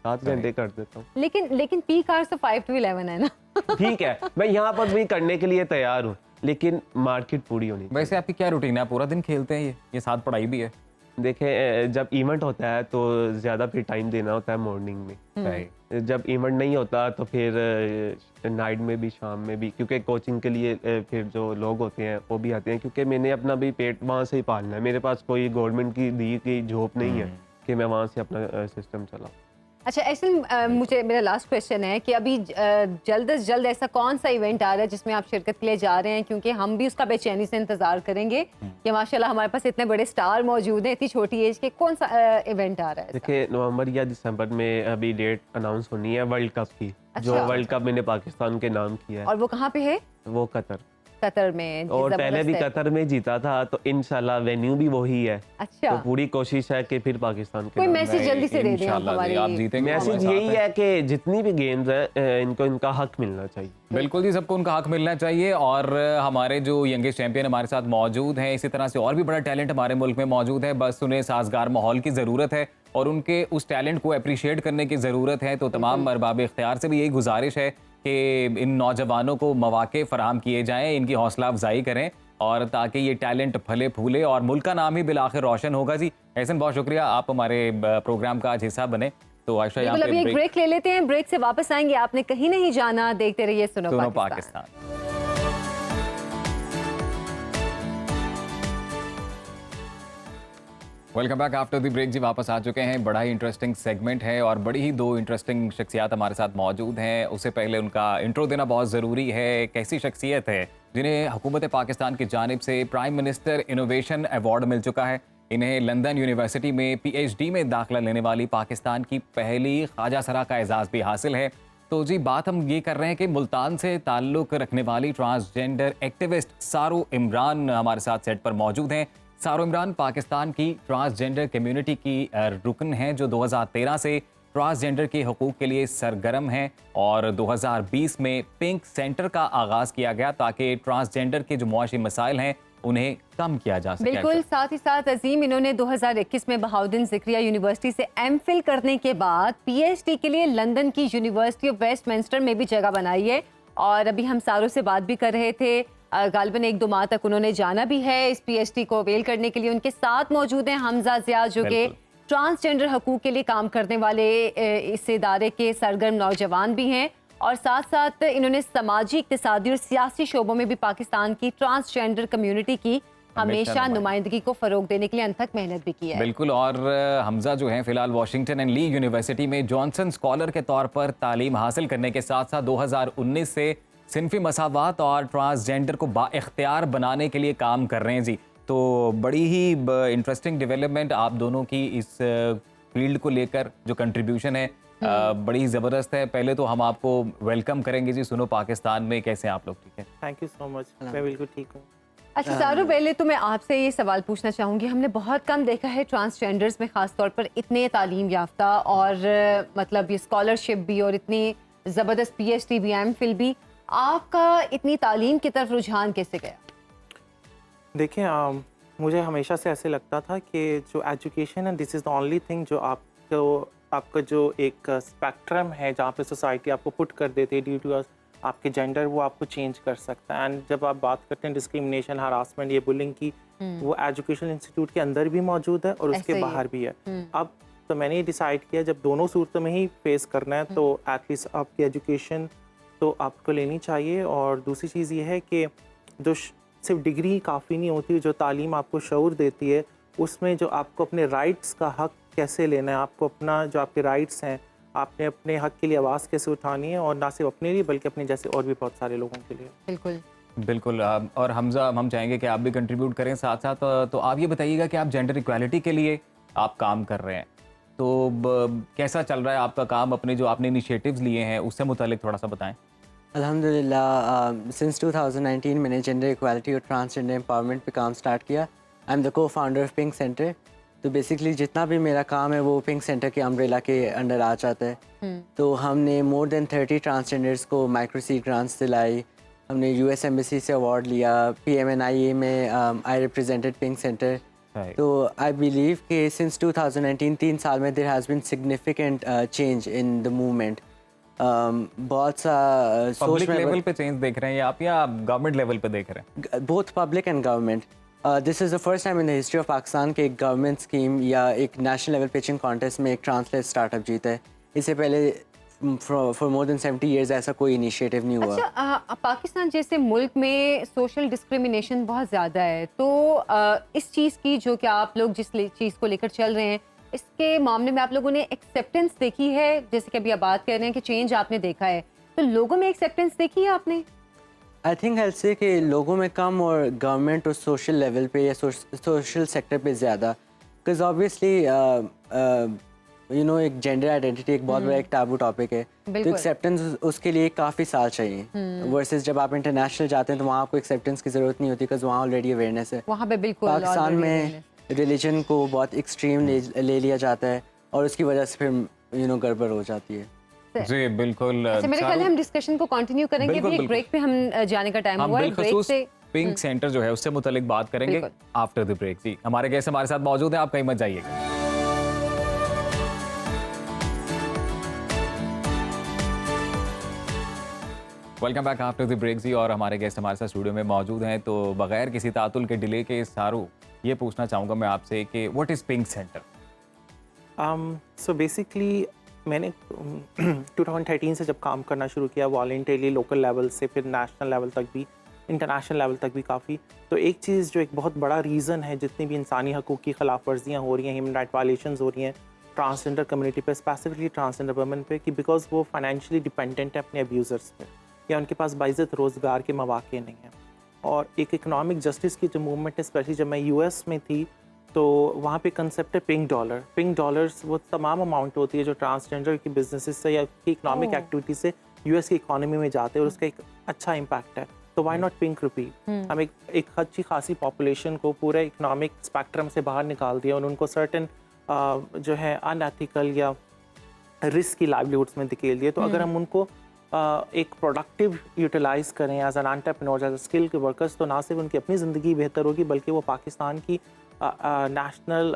7 घंटे कर देता हूँ। लेकिन पीक आवर्स तो 5 to 11 है ना। ठीक है, मैं यहाँ पर भी करने के लिए तैयार हूँ, लेकिन मार्केट पूरी होनी चाहिए। वैसे आपकी क्या रूटीन है? पूरा दिन खेलते हैं ये साथ पढ़ाई भी है? देखें जब इवेंट होता है तो ज़्यादा फिर टाइम देना होता है मॉर्निंग में, सही। जब इवेंट नहीं होता तो फिर नाइट में भी, शाम में भी, क्योंकि कोचिंग के लिए फिर जो लोग होते हैं वो भी आते हैं, क्योंकि मैंने अपना भी पेट वहाँ से ही पालना है। मेरे पास कोई गवर्नमेंट की दी की जॉब नहीं है कि मैं वहाँ से अपना सिस्टम चलाऊँ। अच्छा ऐसे मुझे मेरा लास्ट क्वेश्चन है कि अभी जल्द से जल्द ऐसा कौन सा इवेंट आ रहा है जिसमें आप शिरकत के लिए जा रहे हैं, क्योंकि हम भी उसका बेचैनी से इंतजार करेंगे कि माशाल्लाह हमारे पास इतने बड़े स्टार मौजूद हैं इतनी छोटी एज के। कौन सा इवेंट आ रहा है ऐसा? देखिए नवंबर या दिसंबर में अभी डेट अनाउंस होनी है वर्ल्ड कप की। जो अच्छा। वर्ल्ड कप मैंने पाकिस्तान के नाम किया है और वो कहाँ पे है? वो कतर, कतर में। और पहले भी जबरदस्त है। कतर में जीता था, तो इंशाल्लाह वेन्यू भी वही है। अच्छा तो पूरी कोशिश है कि फिर पाकिस्तान के कोई नाम। मैसेज जल्दी से दे दें इंशाल्लाह जी, हमारी। आप जीतेंगे, मैसेज हमारे यही साथ है कि जितनी भी गेम्स है इनको इनका हक मिलना चाहिए। बिल्कुल जी, सबको उनका हक मिलना चाहिए। और हमारे जो यंगेस्ट चैंपियन हमारे साथ मौजूद हैं, इसी तरह से और भी बड़ा टैलेंट हमारे मुल्क में मौजूद है, बस उन्हें साजगार माहौल की ज़रूरत है और उनके उस टैलेंट को अप्रिशिएट करने की ज़रूरत है। तो तमाम अरबाब इख्तियार से भी यही गुजारिश है कि इन नौजवानों को मौके फराहम किए जाएँ, इनकी हौसला अफजाई करें, और ताकि ये टैलेंट फले फूले और मुल्क का नाम ही बिलाखिर रोशन होगा जी। एहसन बहुत शुक्रिया, आप हमारे प्रोग्राम का आज हिस्सा बने। तो आयशा यहाँ बिल्कुल, अभी एक पे ब्रेक ले लेते हैं, ब्रेक से वापस आएंगे। आपने कहीं नहीं जाना, देखते रहिए सुनो सुनो Pakistan. Pakistan. Welcome back after the break जी, वापस आ चुके हैं। बड़ा ही इंटरेस्टिंग सेगमेंट है और बड़ी ही 2 इंटरेस्टिंग शख्सियात हमारे साथ मौजूद हैं। उससे पहले उनका इंट्रो देना बहुत ज़रूरी है। कैसी शख्सियत है जिन्हें हुकूमत पाकिस्तान की जानिब से प्राइम मिनिस्टर इनोवेशन अवार्ड मिल चुका है। इन्हें लंदन यूनिवर्सिटी में PhD में दाखिला लेने वाली पाकिस्तान की पहली ख्वाजा सरा का एजाज़ भी हासिल है। तो जी बात हम ये कर रहे हैं कि मुल्तान से ताल्लुक़ रखने वाली ट्रांसजेंडर एक्टिविस्ट सारो इमरान हमारे साथ सेट पर मौजूद हैं। सारो इमरान पाकिस्तान की ट्रांसजेंडर कम्युनिटी की रुकन हैं जो 2013 से ट्रांसजेंडर के हकूक़ के लिए सरगर्म हैं और 2020 में पिंक सेंटर का आगाज़ किया गया ताकि ट्रांसजेंडर के जो मुआशी मसाइल हैं उन्हें कम किया जा सके। बिल्कुल, साथ ही साथ अजीम इन्होंने 2021 में बहाउद्दीन ज़िक्रिया यूनिवर्सिटी से MPhil करने के बाद PhD के लिए लंदन की यूनिवर्सिटी ऑफ वेस्टमिंस्टर में भी जगह बनाई है। और अभी हम सारों से बात भी कर रहे थे, गालिबन 1-2 माह तक उन्होंने जाना भी है इस PhD को अवेल करने के लिए। उनके साथ मौजूद हैं हमजा ज़िया जो कि ट्रांसजेंडर हकूक़ के लिए काम करने वाले इस इदारे के सरगर्म नौजवान भी हैं, और साथ साथ इन्होंने समाजी, इक़्तिसादी और सियासी शोबों में भी पाकिस्तान की ट्रांसजेंडर कम्युनिटी की हमेशा नुमाइंदगी को फ़रोग देने के लिए अनथक मेहनत भी की है। बिल्कुल। और हमजा जो हैं फिलहाल वाशिंगटन एंड ली यूनिवर्सिटी में जॉनसन स्कॉलर के तौर पर तालीम हासिल करने के साथ साथ 2019 से सिनफी मसावात और ट्रांसजेंडर को बाइख्तियार बनाने के लिए काम कर रहे हैं जी। तो बड़ी ही इंटरेस्टिंग डेवलपमेंट आप दोनों की इस फील्ड को लेकर जो कंट्रीब्यूशन है बड़ी ही ज़बरदस्त है। पहले तो हम आपको वेलकम करेंगे जी सुनो पाकिस्तान में। कैसे हैं आप लोग? ठीक है, थैंक यू सो मच, मैं बिल्कुल ठीक हूँ। अच्छा तारुफ, पहले तो मैं आपसे ये सवाल पूछना चाहूँगी, हमने बहुत कम देखा है ट्रांसजेंडर्स में ख़ास तौर पर इतने तालीम याफ्ता और मतलब ये स्कॉलरशिप भी और इतनी ज़बरदस्त PhD भी, MPhil भी। आपका इतनी तालीम की तरफ रुझान कैसे गया? देखिए मुझे हमेशा से ऐसे लगता था कि जो एजुकेशन है this is the only thing जो आपका जो एक स्पेक्ट्रम है जहाँ पे सोसाइटी आपको पुट कर देती है ड्यू टू आपके जेंडर, वो आपको चेंज कर सकता है। एंड जब आप बात करते हैं डिस्क्रिमिनेशन, हरासमेंट, ये बुलिंग की, वो एजुकेशन इंस्टीट्यूट के अंदर भी मौजूद है और उसके बाहर भी है। अब तो मैंने ये डिसाइड किया जब दोनों सूरतों में ही फेस करना है तो एटलीस्ट आपकी एजुकेशन तो आपको लेनी चाहिए। और दूसरी चीज़ ये है कि जो सिर्फ डिग्री काफ़ी नहीं होती, जो तालीम आपको शऊर देती है उसमें जो आपको अपने राइट्स का हक कैसे लेना है, आपको अपना जो आपके राइट्स हैं आपने अपने हक के लिए आवाज़ कैसे उठानी है, और ना सिर्फ अपने लिए बल्कि अपने जैसे और भी बहुत सारे लोगों के लिए। बिल्कुल बिल्कुल। और हमजा, हम चाहेंगे कि आप भी कंट्रीब्यूट करें साथ साथ। तो आप ये बताइएगा कि आप जेंडर इक्वालिटी के लिए आप काम कर रहे हैं, तो कैसा चल रहा है आपका काम? अपने जो आपने इनिशिएटिव्स लिए हैं उससे मुतालिक थोड़ा सा बताएं। अल्हम्दुलिल्लाह सिंस 2019 मैंने जेंडर इक्वालिटी और ट्रांसजेंडर एम्पावरमेंट पे काम स्टार्ट किया। आई एम द को फाउंडर ऑफ पिंक सेंटर। तो बेसिकली जितना भी मेरा काम है वो पिंक सेंटर के अम्ब्रेला के अंडर आ जाता है। तो हमने मोर देन 30 ट्रांसजेंडर्स को माइक्रोसीड ग्रांट्स दिलाई। हमने US एम्बेसी से अवार्ड लिया। PMNIA में आई रिप्रेजेंटेड पिंक सेंटर। तो आई बिलीव कि सिंस 2019 3 साल में there has been significant change in the movement. बहुत सा पब्लिक लेवल पे चेंज देख रहे हैं आप या गवर्नमेंट लेवल पे देख रहे हैं? Both public and government. This is the first time in the history of Pakistan के एक गवर्नमेंट स्कीम या एक नेशनल लेवल पिचिंग कॉन्टेस्ट में एक ट्रांसलेट स्टार्टअप जीता है। इससे पहले फॉर मोर देन 70 ईयर्स ऐसा कोई इनिशिएटिव नहीं हुआ। अच्छा, पाकिस्तान जैसे मुल्क में सोशल डिस्क्रिमिनेशन बहुत ज़्यादा है, तो इस चीज़ की जो कि आप लोग जिस चीज़ को लेकर चल रहे हैं इसके मामले में आप लोगों ने एक्सेप्टेंस देखी है? जैसे कि अभी आप बात कर रहे हैं कि चेंज आपने देखा है, तो लोगों में एक्सेप्टेंस देखी है आपने? आई थिंक आई से कि लोगों में कम और गवर्नमेंट और सोशल लेवल पे या सोशल सेक्टर पे ज़्यादा। बिकॉज ऑब्वियसली यू नो एक जेंडर आइडेंटिटी एक बहुत बड़ा एक टाबू टॉपिक है, तो एक्सेप्टेंस उसके लिए काफ़ी साल चाहिए। वर्सेस जब आप इंटरनेशनल जाते हैं तो वहाँ आपको एक्सेप्टेंस की ज़रूरत नहीं होती बिकॉज वहाँ ऑलरेडी अवेयरनेस है। वहाँ पे बिल्कुल पाकिस्तान में रिलीजन को बहुत एक्सट्रीम ले लिया जाता है और उसकी वजह से फिर यू नो गड़बड़ हो जाती है। जी बिल्कुल। अच्छा, मेरे ख्याल है हम डिस्कशन को कंटिन्यू करेंगे। अभी एक ब्रेक पे हम जाने का टाइम हुआ है। ब्रेक से पिंक सेंटर जो है उससे मुतालिक बात करेंगे आफ्टर द ब्रेक। जी हमारे गेस्ट हमारे साथ मौजूद हैं, आप कहीं मत जाइएगा। Welcome back after the break जी। और हमारे गेस्ट हमारे साथ स्टूडियो में मौजूद हैं। तो बगैर किसी तातुल के डिले के सारू ये पूछना चाहूँगा मैं आपसे कि what is pink centre? So basically मैंने 2013 से जब काम करना शुरू किया वॉलंटरीली लोकल लेवल से फिर नेशनल लेवल तक भी, इंटरनेशनल लेवल तक भी काफ़ी, तो एक चीज़ जो एक बहुत बड़ा रीज़न है जितनी भी इंसानी हकूक़ की खिलाफ वर्जियाँ हो रही हैं, ह्यूमन राइट वायलेशंस हो रही हैं ट्रांसजेंडर कम्युनिटी पे, स्पेसिफिकली ट्रांसजेंडर वुमेन पे, कि बिकॉज वो फाइनेंशियली डिपेंडेंट है अपने अब्यूज़र्स पे या उनके पास बाइज़्ज़त रोज़गार के मौक़े नहीं हैं। और एक इकनॉमिक जस्टिस की जो मूवमेंट है, स्पेशली जब मैं US में थी तो वहाँ पे कंसेप्ट है पिंक डॉलर। पिंक डॉलर्स वो तमाम अमाउंट होती है जो ट्रांसजेंडर की बिजनेसेस से या की इकनॉमिक एक्टिविटी से US की इकोनॉमी में जाते हैं और उसका एक अच्छा इम्पैक्ट है। तो वाई नॉट पिंक रुपी? हम एक अच्छी खासी पॉपुलेशन को पूरे इकनॉमिक स्पेक्ट्रम से बाहर निकाल दिया और उनको सर्टन जो है अनएथिकल या रिस्क की लाइवलीहुड्स में धकेल दिए। तो अगर हम उनको एक प्रोडक्टिव यूटिलाइज करें as an entrepreneur, as skill के वर्कर्स, तो ना सिर्फ उनकी अपनी ज़िंदगी बेहतर होगी बल्कि वो पाकिस्तान की नेशनल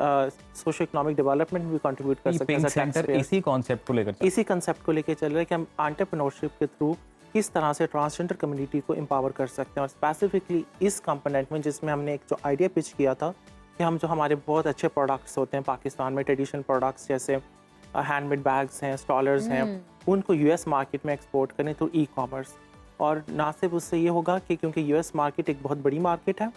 सोशो इकोनॉमिक डेवलपमेंट में भी कंट्रीब्यूट कर सकते हैं। सेंटर इसी कॉन्सेप्ट को लेकर चल रहा है कि हम एंटरप्रेन्योरशिप के थ्रू किस तरह से ट्रांसजेंडर कम्युनिटी को एम्पावर कर सकते हैं। और स्पेसिफिकली इस कंपोनेंट में जिसमें हमने एक जो आइडिया पिच किया था कि हम जो हमारे बहुत अच्छे प्रोडक्ट्स होते हैं पाकिस्तान में, ट्रेडिशनल प्रोडक्ट्स जैसे हैंडमेड बैग्स हैं, स्टॉलर्स हैं, उनको US मार्केट में एक्सपोर्ट करें थ्रू ई-कॉमर्स। और ना सिर्फ उससे ये होगा कि क्योंकि US मार्केट एक बहुत बड़ी मार्केट है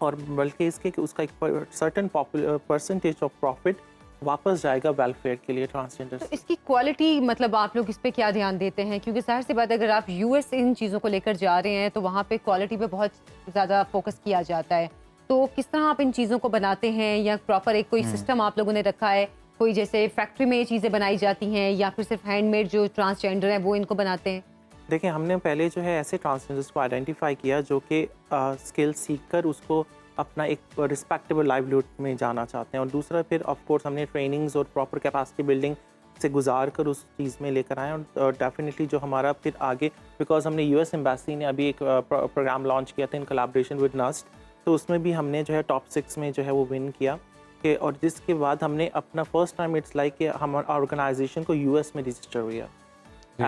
और बल्कि इसके कि उसका एक सर्टन परसेंटेज ऑफ प्रॉफिट वापस जाएगा वेलफेयर के लिए ट्रांसजेंडर। तो इसकी क्वालिटी मतलब आप लोग इस पे क्या ध्यान देते हैं? क्योंकि ज़ाहिर सी बात है अगर आप यूएस इन चीज़ों को लेकर जा रहे हैं तो वहाँ पे क्वालिटी पे बहुत ज़्यादा फोकस किया जाता है। तो किस तरह आप इन चीज़ों को बनाते हैं, या प्रॉपर एक कोई सिस्टम आप लोगों ने रखा है? कोई जैसे फैक्ट्री में ये चीज़ें बनाई जाती हैं, या फिर सिर्फ हैंडमेड जो ट्रांसजेंडर हैं वो इनको बनाते हैं? देखिए, हमने पहले जो है ऐसे ट्रांसजेंडर्स को आइडेंटिफाई किया जो कि स्किल सीख कर उसको अपना एक रिस्पेक्टेबल लाइवलीहुड में जाना चाहते हैं, और दूसरा फिर ऑफ कोर्स हमने ट्रेनिंग्स और प्रॉपर कैपेसिटी बिल्डिंग से गुजार कर उस चीज़ में लेकर आए। और डेफिनेटली जो हमारा फिर आगे, बिकॉज हमने यूएस एम्बेसी ने अभी एक प्रोग्राम लॉन्च किया था इन कोलैबोरेशन विद नस्ट, तो उसमें भी हमने जो है टॉप 6 में जो है वो विन किया कि, और जिसके बाद हमने अपना फर्स्ट टाइम इट्स लाइक कि हमारा ऑर्गेनाइजेशन को यूएस में रजिस्टर हुआ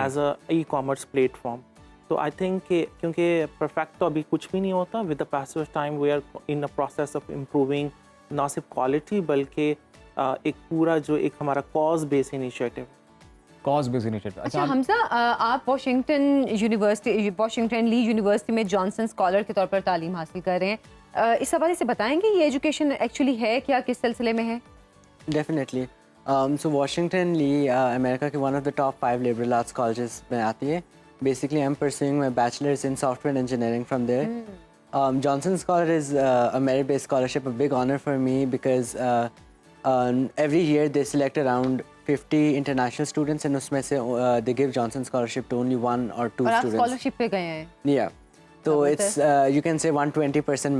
एज अ ई-कॉमर्स प्लेटफॉर्म। तो आई थिंक कि क्योंकि परफेक्ट तो अभी कुछ भी नहीं होता, with the passage of time we are in a process of improving ना सिर्फ क्वालिटी बल्कि एक पूरा जो एक हमारा cause base initiative. Cause based initiative. अच्छा हमजा, आप वाशिंगटन ली यूनिवर्सिटी में जॉनसन स्कॉलर के तौर पर तालीम हासिल कर रहे हैं। इस हवाले से बताएंगे ये एजुकेशन एक्चुअली है क्या, किस सिलसिले में है? डेफिनेटली। सो वाशिंगटन ली अमेरिका के one of the top 5 liberal arts colleges में आती है। Basically, I'm pursuing my bachelor's in software engineering from there. Johnson Scholar is a merit-based scholarship, a big honor for me because every year they select around 50 international students, and उसमें से they give Johnson Scholarship to only 1 or 2 और आप students. Scholarship पे गए हैं? Yeah. So it's you can say 120%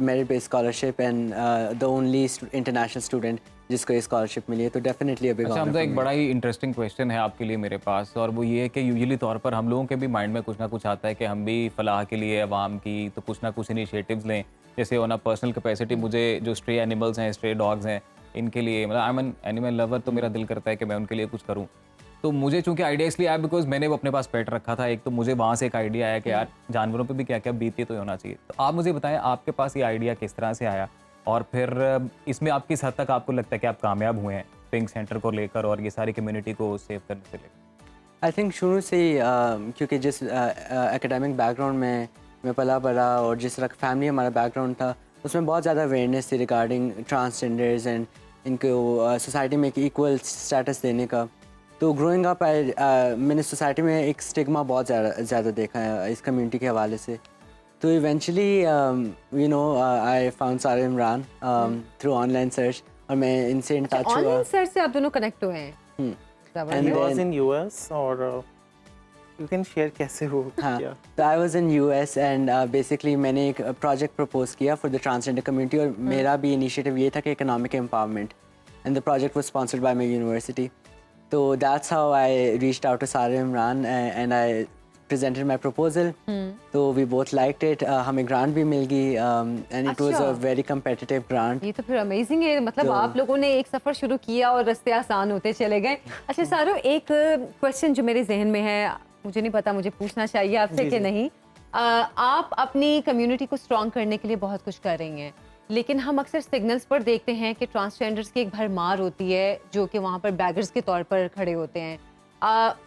merit-based scholarship, and the only international student जिसको ये scholarship मिली है, तो डेफिनेटली अ बिग अच्छा ऑनर। हमजा, एक बड़ा ही इंटरेस्टिंग क्वेश्चन है आपके लिए मेरे पास, और वो ये है कि यूजुअली तौर पर हम लोगों के भी माइंड में कुछ ना कुछ आता है कि हम भी फलाह के लिए अवाम की तो कुछ ना कुछ इनिशिएटिव्स लें। जैसे ऑन अ पर्सनल कैपेसिटी मुझे जो स्ट्रे एनिमल्स हैं, स्ट्रे डॉग्स हैं, इनके लिए मतलब I am an animal lover, तो मेरा दिल करता है कि मैं उनके लिए कुछ करूँ। तो मुझे चूंकि आइडिया इसलिए आया बिकॉज मैंने वो अपने पास पेट रखा था एक, तो मुझे वहाँ से एक आइडिया आया कि यार जानवरों पे भी क्या क्या बीती तो होना चाहिए। तो आप मुझे बताएं आपके पास ये आइडिया किस तरह से आया, और फिर इसमें आप किस हद तक आपको लगता है कि आप कामयाब हुए हैं पिंक सेंटर को लेकर और ये सारी कम्युनिटी को सेव करने से लेकर? आई थिंक शुरू से ही क्योंकि जिस एकेडमिक बैकग्राउंड में मैं पला बड़ा और जिस तरह फैमिली हमारा बैकग्राउंड था, उसमें बहुत ज़्यादा अवेयरनेस थी रिगार्डिंग ट्रांसजेंडर्स एंड इनको सोसाइटी में एक इक्वल स्टेटस देने का। तो ग्रोइंग अप मैंने सोसाइटी में एक स्टिग्मा बहुत ज़्यादा देखा है इस कम्युनिटी के हवाले से। तो eventually you know I found सारा इमरान थ्रू ऑनलाइन सर्च, और मैं इनसे इन टच हुआ। ऑनलाइन सर्च से आप दोनों कनेक्ट हुए हैं? And He was then- in US, और you can share कैसे वो हाँ, किया? तो I was in US and basically मैंने एक प्रोजेक्ट प्रपोज किया फॉर द ट्रांसजेंडर कम्युनिटी, और मेरा भी इनिशिएटिव ये था कि economic empowerment, and the project was sponsored by my university. तो that's how I reached out to Sara Imran and I presented my proposal. तो we both liked it. हमें grant भी मिल गई, and it was a अच्छा। very competitive grant. ये तो फिर amazing है, मतलब तो- आप लोगों ने एक सफ़र शुरू किया और रास्ते आसान होते चले गए। अच्छा सारो, एक क्वेश्चन जो मेरे जहन में है, मुझे नहीं पता मुझे पूछना चाहिए आपसे कि नहीं। आप अपनी कम्युनिटी को स्ट्रॉन्ग करने के लिए बहुत कुछ कर रही हैं, लेकिन हम अक्सर सिग्नल्स पर देखते हैं कि ट्रांसजेंडर्स की एक भरमार होती है जो कि वहाँ पर बैगर्स के तौर पर खड़े होते हैं।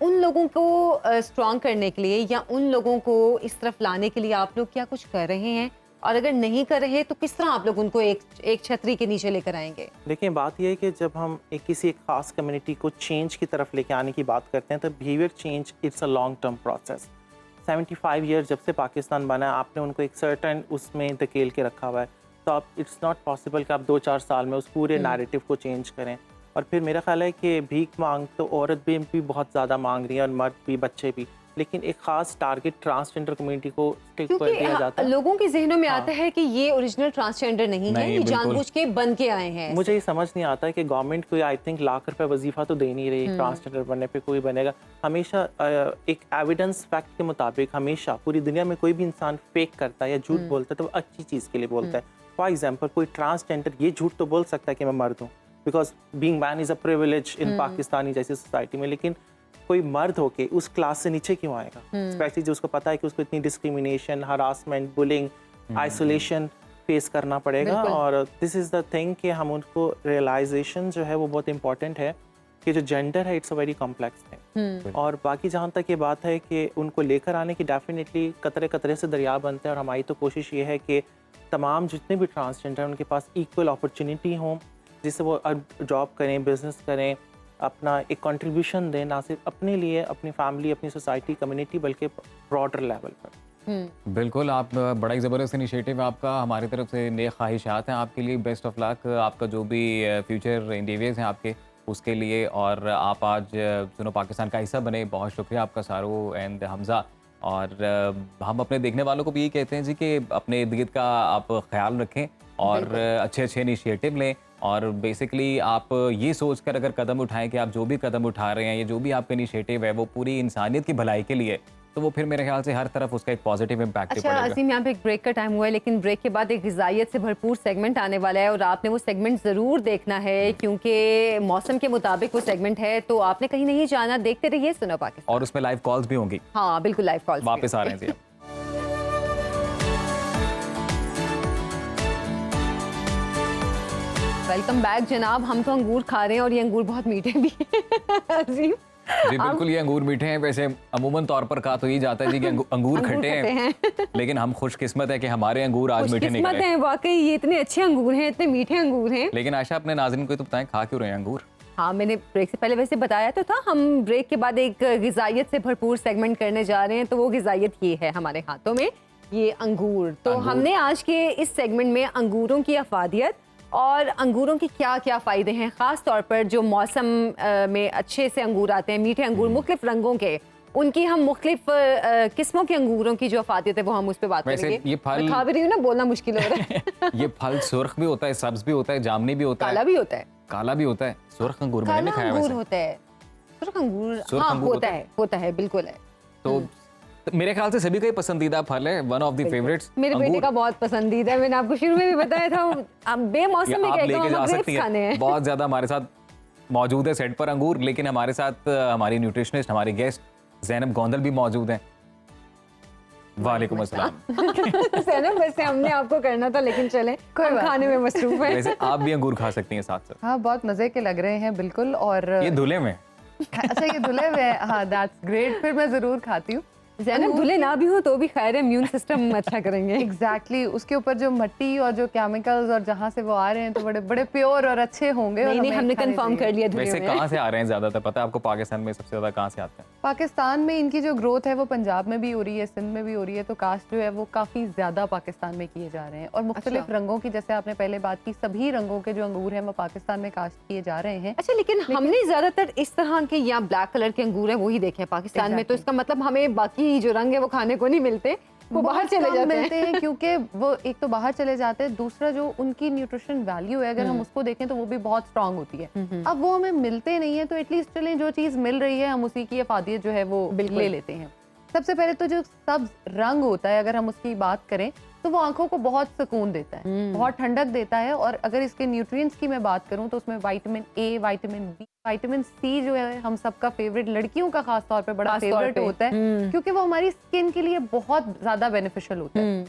उन लोगों को स्ट्रॉन्ग करने के लिए या उन लोगों को इस तरफ लाने के लिए आप लोग क्या कुछ कर रहे हैं, और अगर नहीं कर रहे तो किस तरह आप लोग उनको एक छतरी के नीचे लेकर आएंगे? देखिए, बात यह है कि जब हम किसी एक खास कम्युनिटी को चेंज की तरफ लेके आने की बात करते हैं तो behaviour change it's a long term process. 75 year जब से पाकिस्तान बना है, आपने उनको एक सर्टन उसमें धकेल के रखा हुआ है, तो आप इट्स नॉट पॉसिबल कि आप 2-4 साल में उस पूरे नैरेटिव को चेंज करें। और फिर मेरा ख्याल है कि भीख मांग तो औरत भी बहुत ज़्यादा मांग रही है, और मर्द भी, बच्चे भी, लेकिन एक ख़ास टारगेट ट्रांसजेंडर कम्युनिटी को स्टिक कर दिया जाता है। लोगों के जहनों में आता है कि ये ओरिजिनल ट्रांसजेंडर नहीं है, ये जानबूझ के बन के आए हैं। मुझे ये समझ नहीं आता है कि गवर्नमेंट को आई थिंक लाख रुपए वजीफा तो दे नहीं रही, ट्रांसजेंडर बनने पे कोई बनेगा। हमेशा एक एविडेंस फैक्ट के मुताबिक हमेशा पूरी दुनिया में कोई भी इंसान फेक करता है या झूठ बोलता है तो वो अच्छी चीज़ के लिए बोलता है। फॉर एग्जाम्पल, कोई ट्रांसजेंडर ये झूठ तो बोल सकता है कि मैं मर्द हूँ, because being man is a privilege in Pakistani जैसी सोसाइटी में, लेकिन कोई मर्द होके उस क्लास से नीचे क्यों आएगा? स्पेशली जो उसको पता है कि उसको इतनी discrimination, harassment, bullying, isolation face करना पड़ेगा। और दिस इज़ द थिंग कि हम उनको रियलाइजेशन जो है वो बहुत इंपॉर्टेंट है कि जो जेंडर है it's a very complex thing. और बाकी जहाँ तक ये बात है कि उनको लेकर आने की डेफिनेटली कतरे कतरे से दरिया बनते हैं, और हमारी तो कोशिश ये है कि तमाम जितने भी ट्रांसजेंडर हैं उनके पास इक्वल अपॉर्चुनिटी हो, जिससे वो जॉब करें, बिजनेस करें, अपना एक कंट्रीब्यूशन दें, ना सिर्फ अपने लिए, अपनी फैमिली, अपनी सोसाइटी, कम्युनिटी, बल्कि ब्रॉडर लेवल पर। बिल्कुल, आप बड़ा ही ज़बरदस्त इनिशिएटिव है आपका। हमारी तरफ से नेक ख्वाहिशात हैं आपके लिए, बेस्ट ऑफ लक। आपका जो भी फ्यूचर इंडिविज़ हैं आपके, उसके लिए। और आप आज सुनो पाकिस्तान का हिस्सा बने, बहुत शुक्रिया आपका सारू एंड हमज़ा। और हम अपने देखने वालों को भी यही कहते हैं जी कि अपने इर्द गिर्द का आप ख्याल रखें और अच्छे अच्छे इनिशिएटिव लें। और बेसिकली आप ये सोचकर अगर कदम उठाएं कि आप जो भी कदम उठा रहे हैं, ये जो भी आपका इनिशिएटिव है वो पूरी इंसानियत की भलाई के लिए, तो वो फिर मेरे ख्याल से हर तरफ उसका एक पॉजिटिव इम्पैक्ट अच्छा पड़ेगा। अजीम, यहाँ पे एक ब्रेक का टाइम हुआ है, लेकिन ब्रेक के बाद एक ग़िज़ाइयत से भरपूर सेगमेंट आने वाला है और आपने वो सेगमेंट ज़रूर देखना है, क्योंकि मौसम के मुताबिक वो सेगमेंट है, तो आपने कहीं नहीं जाना, देखते रहिए सुनो पाकिस्तान। और उसमें लाइव कॉल्स भी होंगी। हाँ बिल्कुल, लाइव कॉल वापस आ रहे हैं जी। वेलकम बैक जनाब। हम तो अंगूर खा रहे हैं और ये अंगूर बहुत मीठे भी हैं अजीम। जी बिल्कुल, ये अंगूर मीठे हैं। वैसे अमूमन तौर पर कहा तो ये जाता है जी कि अंगूर खट्टे हैं, लेकिन हम खुशकिस्मत है कि हमारे अंगूर आज मीठे निकले। खुशकिस्मत हैं वाकई, ये इतने अच्छे अंगूर हैं, इतने मीठे अंगूर हैं। लेकिन आशा अपने नाज़रीन को तो बताएं, खा क्यों रहे हैं अंगूर? हाँ, मैंने ब्रेक से पहले वैसे बताया तो था, हम ब्रेक के बाद एक ग़िज़ाइयत से भरपूर सेगमेंट करने जा रहे हैं, तो वो ग़िज़ाइयत ये है हमारे हाथों में, ये अंगूर। तो हमने आज के इस सेगमेंट में अंगूरों की अफादियत और अंगूरों के क्या क्या फ़ायदे हैं, ख़ास तौर पर जो मौसम में अच्छे से अंगूर आते हैं, मीठे अंगूर मुख्तलिफ रंगों के, उनकी हम मुख्तलिफ किस्मों के अंगूरों की जो अफादियत है वो हम उस पर बात वैसे करेंगे। ये फल- मैं खा भी रही हूँ ना, बोलना मुश्किल हो रहा है। ये फल सुर्ख भी होता है, सब्ज भी होता है, जामनी भी होता काला है, भी होता है, काला भी होता है। सुर्ख अंगूर मैंने काला नहीं खाया अंगूर वैसे। होता है, सुर्ख अंगूर सुर्ख हाँ अंगूर होता है बिल्कुल है। तो मेरे ख्याल से सभी का ही पसंदीदा फल है, वन ऑफ द फेवरेट्स। मेरे बेटे का बहुत पसंदीदा है, मैंने आपको शुरू में भी बताया था। अब बेमौसम में आप कहता लेके हूँ जा हम सकती ग्रेप्स खाने हैं, हैं। बहुत ज्यादा हमारे साथ मौजूद है सेट पर अंगूर। लेकिन हमारे साथ हमारी न्यूट्रिशनिस्ट, हमारी गेस्ट ज़ैनब गोंदल भी मौजूद हैं। वालेकुम अस्सलाम। ज़ैनब, वैसे हमने आपको करना था, लेकिन चले हम खाने में मसरूफ है। वैसे आप भी अंगूर खा सकती हैं साथ साथ। हाँ, बहुत मजे के लग रहे हैं बिल्कुल। और ये धुले में अच्छा, ये धुले हुए हैं, हाँ दैट्स ग्रेट, फिर मैं जरूर खाती हूँ। ज़ैनब, धुले ना भी हो तो भी खैर है, इम्यून सिस्टम अच्छा करेंगे। एग्जैक्टली, उसके ऊपर जो मिट्टी और जो केमिकल्स और जहाँ से वो आ रहे हैं तो बड़े बड़े प्योर और अच्छे होंगे। नहीं, और नहीं, हमने खाने कंफर्म चाहिए। कर लिया धुले वैसे में। कहाँ से आ रहे हैं ज्यादातर, पता है आपको? पाकिस्तान में सबसे ज्यादा कहाँ से आते हैं? पाकिस्तान में इनकी जो ग्रोथ है वो पंजाब में भी हो रही है, सिंध में भी हो रही है, तो कास्ट जो है वो काफ़ी ज़्यादा पाकिस्तान में किए जा रहे हैं। और मुख्तलिफ रंगों की, जैसे आपने पहले बात की, सभी रंगों के जो अंगूर हैं वो पाकिस्तान में कास्ट किए जा रहे हैं। अच्छा, लेकिन हमने ज्यादातर इस तरह के या ब्लैक कलर के अंगूर हैं वही देखे हैं पाकिस्तान में, तो इसका मतलब हमें बाकी जो रंग है वो खाने को नहीं मिलते, वो बाहर चले जाते मिलते हैं क्योंकि वो एक तो बाहर चले जाते हैं, दूसरा जो उनकी न्यूट्रिशन वैल्यू है अगर हम उसको देखें तो वो भी बहुत स्ट्रांग होती है। अब वो हमें मिलते नहीं है, तो एटलीस्ट चलें जो चीज़ मिल रही है हम उसी की अफादियत जो है वो ले लेते हैं। सबसे पहले तो जो सब्ज रंग होता है, अगर हम उसकी बात करें तो वो आंखों को बहुत सुकून देता है, बहुत ठंडक देता है। और अगर इसके न्यूट्रिएंट्स की मैं बात करूं तो उसमें vitamin A, vitamin B, vitamin C जो है हम सबका फेवरेट, लड़कियों का खास तौर पे बड़ा फेवरेट होता है, क्योंकि वो हमारी स्किन के लिए बहुत ज्यादा बेनिफिशियल होता है।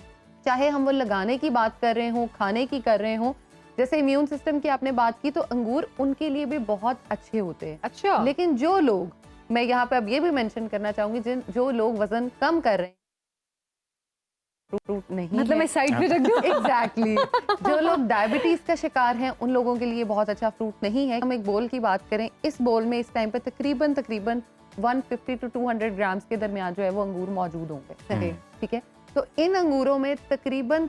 चाहे हम वो लगाने की बात कर रहे हों, खाने की कर रहे हों, जैसे इम्यून सिस्टम की आपने बात की, तो अंगूर उनके लिए भी बहुत अच्छे होते हैं। अच्छा, लेकिन जो लोग, मैं यहाँ पे अब ये भी मेंशन करना चाहूंगी, जो लोग वजन कम कर रहे हैं, फ्रूट नहीं मतलब मैं साइड पे रख दूं? एग्जैक्टली जो लोग डायबिटीज का शिकार हैं उन लोगों के लिए बहुत अच्छा फ्रूट नहीं है। हम एक बोल की बात करें, इस बोल में इस टाइम पे तकरीबन 150 to 200 ग्राम्स के दरमियान जो है वो अंगूर मौजूद होंगे। ठीक है, तो इन अंगूरों में तकरीबन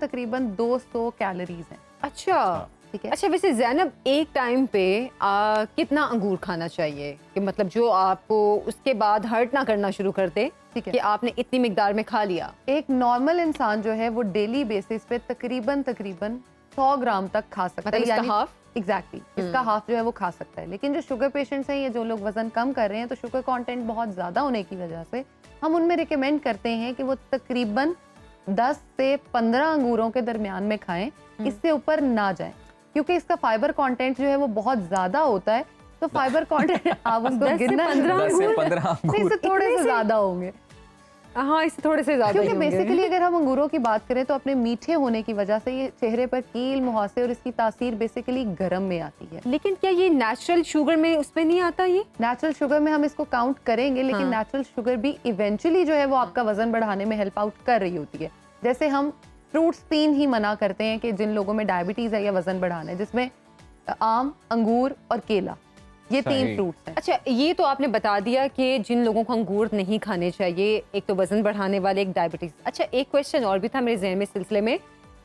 200 कैलोरीज हैं। अच्छा, ठीक है। अच्छा, वैसे ज़ैनब, एक टाइम पे कितना अंगूर खाना चाहिए कि मतलब जो आपको उसके बाद हर्ट ना करना शुरू कर दे, ठीक है, कि आपने इतनी मिकदार में खा लिया? एक नॉर्मल इंसान जो है वो डेली बेसिस पे तकरीबन 100 ग्राम तक खा सकता है, मतलब इसका हाफ? एग्जैक्टली, इसका हाफ जो है वो खा सकता है। लेकिन जो शुगर पेशेंट्स हैं या जो लोग वजन कम कर रहे हैं, तो शुगर कंटेंट बहुत ज़्यादा होने की वजह से हम उनमें रिकमेंड करते हैं कि वो तकरीबन 10 से 15 अंगूरों के दरमियान में खाएं, इससे ऊपर ना जाएं, क्योंकि इसका फाइबर कंटेंट जो है वो बहुत ज़्यादा होता है। तो फाइबर कंटेंट आप उसको 10 से गिनना 15 10 से 15 नहीं, अंगूर। इससे थोड़े से ज़्यादा होंगे। हाँ, इससे थोड़े से ज्यादा क्योंकि बेसिकली अगर हम अंगूरों की बात करें तो अपने मीठे होने की वजह से ये चेहरे पर कील मुहासे और इसकी तासीर बेसिकली गर्म में आती है। लेकिन क्या ये नेचुरल शुगर में उसमें नहीं आता? ये नेचुरल शुगर में हम इसको काउंट करेंगे, लेकिन नेचुरल शुगर भी इवेंचुअली जो है वो आपका वजन बढ़ाने में हेल्प आउट कर रही होती है। जैसे हम फ्रूट्स 3 ही मना करते हैं कि जिन लोगों में डायबिटीज है या वजन बढ़ाना है, जिसमें आम, अंगूर और केला, ये 3 फ्रूट्स हैं। अच्छा, ये तो आपने बता दिया कि जिन लोगों को अंगूर नहीं खाने चाहिए, एक तो वजन बढ़ाने वाले, एक डायबिटीज। अच्छा, एक क्वेश्चन और भी था मेरे ज़हन में सिलसिले में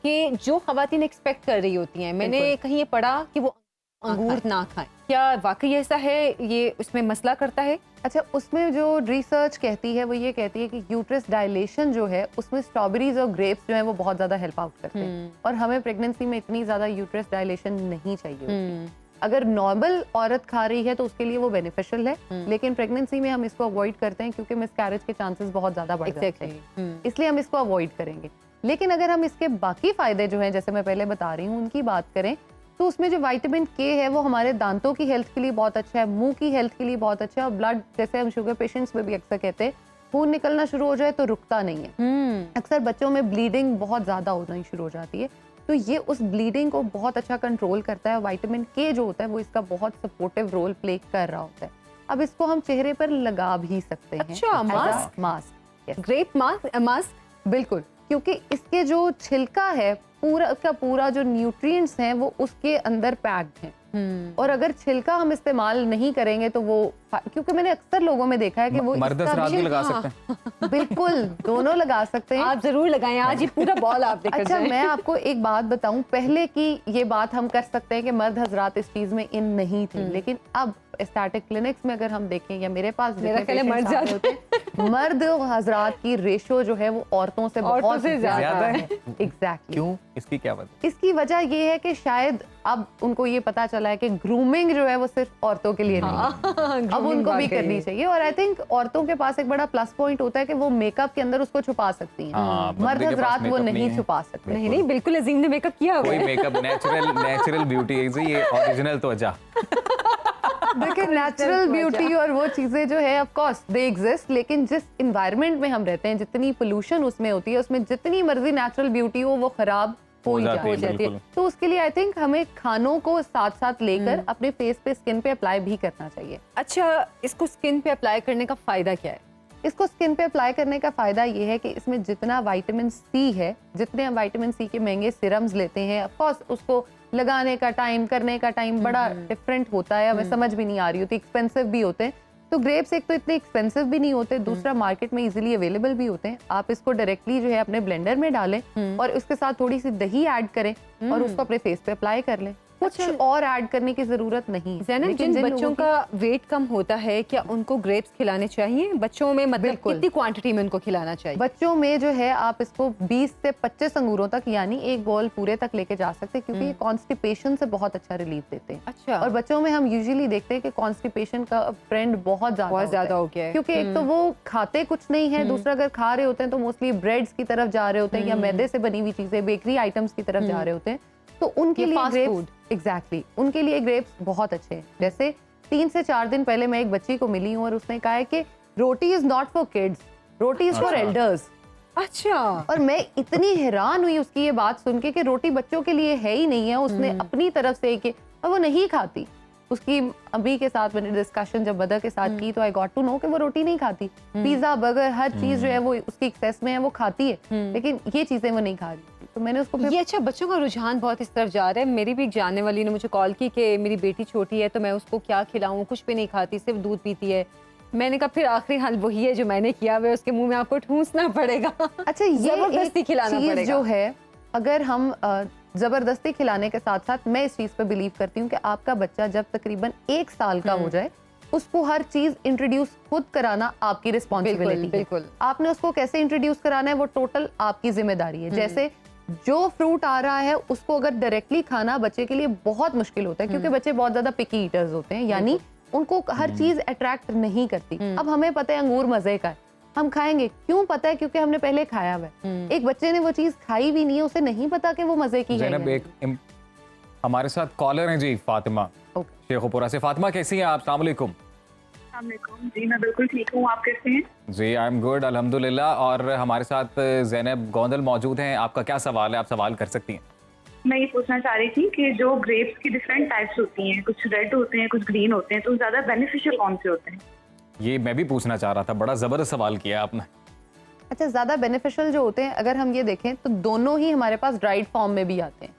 कि जो खवातीन एक्सपेक्ट कर रही होती हैं, मैंने कहीं ये पढ़ा कि वो अंगूर ना खाएं, क्या वाकई ऐसा है? ये उसमें मसला करता है? अच्छा, उसमें जो रिसर्च कहती है वो ये कहती है कि यूट्रस डायलेशन जो है उसमें स्ट्रॉबेरीज और ग्रेप्स जो है वो बहुत ज्यादा हेल्प आउट करते हैं, और हमें प्रेगनेंसी में इतनी ज्यादा यूट्रस डायलेशन नहीं चाहिए होती। अगर नॉर्मल औरत खा रही है तो उसके लिए वो बेनिफिशियल है, लेकिन प्रेगनेंसी में हम इसको अवॉइड करते हैं क्योंकि मिसकैरेज के चांसेस बहुत ज्यादा बढ़ जाते हैं, इसलिए हम इसको अवॉइड करेंगे। लेकिन अगर हम इसके बाकी फायदे जो हैं, जैसे मैं पहले बता रही हूँ, उनकी बात करें तो उसमें जो विटामिन के है वो हमारे दांतों की हेल्थ के लिए बहुत अच्छा है, मुंह की हेल्थ के लिए बहुत अच्छा है, और ब्लड, जैसे हम शुगर पेशेंट्स में भी अक्सर कहते हैं, खून निकलना शुरू हो जाए तो रुकता नहीं है। अक्सर बच्चों में ब्लीडिंग बहुत ज्यादा होना शुरू हो जाती है, तो ये उस ब्लीडिंग को बहुत अच्छा कंट्रोल करता है। विटामिन के जो होता है वो इसका बहुत सपोर्टिव रोल प्ले कर रहा होता है। अब इसको हम चेहरे पर लगा भी सकते हैं। अच्छा, मास्क, ग्रेप मास्क, बिल्कुल, क्योंकि इसके जो छिलका है पूरा का पूरा जो न्यूट्रिएंट्स हैं वो उसके अंदर पैक्ड हैं, और अगर छिलका हम इस्तेमाल नहीं करेंगे तो वो, क्योंकि मैंने अक्सर लोगों में देखा है कि वो मर्द हजरात भी लगा सकते हैं। बिल्कुल, दोनों लगा सकते हैं। आप जरूर लगाएं, आज ये पूरा बॉल आप देख। अच्छा, मैं आपको एक बात बताऊं, पहले की ये बात हम कर सकते हैं कि मर्द हजरात इस चीज में इन नहीं थे, लेकिन अब एस्थेटिक क्लिनिक्स में अगर हम देखें या मेरे पास मर्द हजरात की रेशो जो है वो औरतों से बहुत ज्यादा है। एग्जैक्टली। क्यों? इसकी क्या वजह? इसकी वजह ये है कि शायद अब उनको ये पता चला है कि ग्रूमिंग जो है वो सिर्फ औरतों के लिए नहीं, अब उनको भी करनी चाहिए। और आई थिंक औरतों के पास एक बड़ा प्लस पॉइंट होता है कि वो मेकअप के अंदर उसको छुपा सकती हैं, मर्द हजरात वो नहीं छुपा सकते। नहीं, बिल्कुल अजीम ने मेकअप किया हुआ है। कोई मेकअप नेचुरल ब्यूटी है, ये ओरिजिनल तो अच्छा। देखिए, नेचुरल ब्यूटी और वो चीजें जो है ऑफ कोर्स दे एग्जिस्ट, लेकिन जिस एनवायरनमेंट में हम रहते हैं, जितनी पोल्यूशन उसमें होती है, उसमें जितनी मर्जी नेचुरल ब्यूटी हो वो खराब हो जाती है। तो उसके लिए आई थिंक हमें खानों को साथ साथ लेकर अपने फेस पे, स्किन पे अप्लाई भी करना चाहिए। अच्छा, इसको स्किन पे अप्लाई करने का फायदा क्या है? इसको स्किन पे अप्लाई करने का फायदा ये है कि इसमें जितना विटामिन सी है, जितने हम विटामिन सी के महंगे सिरम्स लेते हैं, ऑफ कोर्स उसको लगाने का टाइम, करने का टाइम बड़ा डिफरेंट होता है, हमें समझ भी नहीं आ रही होती, एक्सपेंसिव भी होते हैं। तो ग्रेप्स एक तो इतने एक्सपेंसिव भी नहीं होते, दूसरा मार्केट में इजीली अवेलेबल भी होते हैं। आप इसको डायरेक्टली जो है अपने ब्लेंडर में डालें और उसके साथ थोड़ी सी दही ऐड करें और उसको अपने फेस पे अप्लाई कर लें, कुछ और ऐड करने की जरूरत नहीं। ज़ैनब, जिन बच्चों का वेट कम होता है, क्या उनको ग्रेप्स खिलाने चाहिए? बच्चों में मतलब कितनी क्वांटिटी में उनको खिलाना चाहिए? बच्चों में जो है आप इसको 20 से 25 अंगूरों तक, यानी एक बॉल पूरे तक लेके जा सकते हैं, क्योंकि ये कॉन्स्टिपेशन से बहुत अच्छा रिलीफ देते हैं। अच्छा। और बच्चों में हम यूजुअली देखते हैं कि कॉन्स्टिपेशन का ट्रेंड बहुत ज्यादा हो गया है, क्योंकि एक तो वो खाते कुछ नहीं है, दूसरा अगर खा रहे होते हैं तो मोस्टली ब्रेड्स की तरफ जा रहे होते हैं या मैदे से बनी हुई चीजें, बेकरी आइटम्स की तरफ जा रहे होते हैं, तो उनके लिए ग्रेप्स, एग्जैक्टली, उनके लिए ग्रेप्स बहुत अच्छे हैं। जैसे 3 से 4 दिन पहले मैं एक बच्ची को मिली हूँ और उसने कहा है कि roti is not for kids, roti is for elders. अच्छा। और मैं इतनी हैरान हुई उसकी ये बात सुन के कि रोटी बच्चों के लिए है ही नहीं है, उसने अपनी तरफ से कि, और वो नहीं खाती। उसकी अभी के साथ मैंने डिस्कशन जब मदर के साथ की तो आई गॉट टू नो कि वो रोटी नहीं खाती, पिज्जा, बर्गर, हर चीज जो है वो उसकी एक्सेस में है, वो खाती है, लेकिन ये चीजें वो नहीं खा रही। तो मैंने उसको ये अच्छा, बच्चों का रुझान बहुत इस तरफ जा रहा है। मेरी भी एक जानने वाली ने मुझे कॉल की कि मेरी बेटी छोटी है तो मैं उसको क्या खिलाऊं, कुछ भी नहीं खाती, सिर्फ दूध पीती है। मैंने कहा फिर आखिरी हाल वही है जो मैंने किया हुआ है, उसके मुंह में आपको ठूंसना पड़ेगा। अच्छा, ये जबरदस्ती खिलाना पड़ेगा जो है, अगर हम जबरदस्ती खिलाने के साथ साथ मैं इस चीज पर बिलीव करती हूँ कि आपका बच्चा जब तकरीबन 1 साल का हो जाए, उसको हर चीज इंट्रोड्यूस खुद कराना आपकी रिस्पॉन्सिबिलिटी है। आपने उसको कैसे इंट्रोड्यूस कराना है वो टोटल आपकी जिम्मेदारी है। जैसे जो फ्रूट आ रहा है उसको अगर डायरेक्टली खाना बच्चे के लिए बहुत मुश्किल होता है, क्योंकि बच्चे बहुत ज्यादा पिकी ईटर्स होते हैं, यानी उनको हर चीज अट्रैक्ट नहीं करती। अब हमें पता है अंगूर मजे का है, हम खाएंगे, क्यों पता है? क्योंकि हमने पहले खाया हुआ है। एक बच्चे ने वो चीज खाई भी नहीं है, उसे नहीं पता कि वो मजे की है। एक हमारे साथ कॉलर हैं जी, फातिमा शेखोपुरा से। फातिमा कैसी हैं आप? अस्सलाम वालेकुम। अस्सलाम वालेकुम। जी मैं बिल्कुल ठीक हूँ, आप कैसे हैं? जी आई एम गुड अल्हम्दुलिल्लाह। और हमारे साथ ज़ैनब गोंदल मौजूद हैं। आपका क्या सवाल है, आप सवाल कर सकती हैं। मैं ये पूछना चाह रही थी कि जो ग्रेप्स की डिफरेंट टाइप्स होती हैं, कुछ रेड होते हैं, कुछ ग्रीन होते हैं, तो ज़्यादा बेनिफिशियल कौन से होते हैं? ये मैं भी पूछना चाह रहा था, बड़ा ज़बरदस्त सवाल किया आपने। अच्छा, ज़्यादा बेनिफिशियल जो होते हैं अगर हम ये देखें तो दोनों ही हमारे पास ड्राइड फॉर्म में भी आते हैं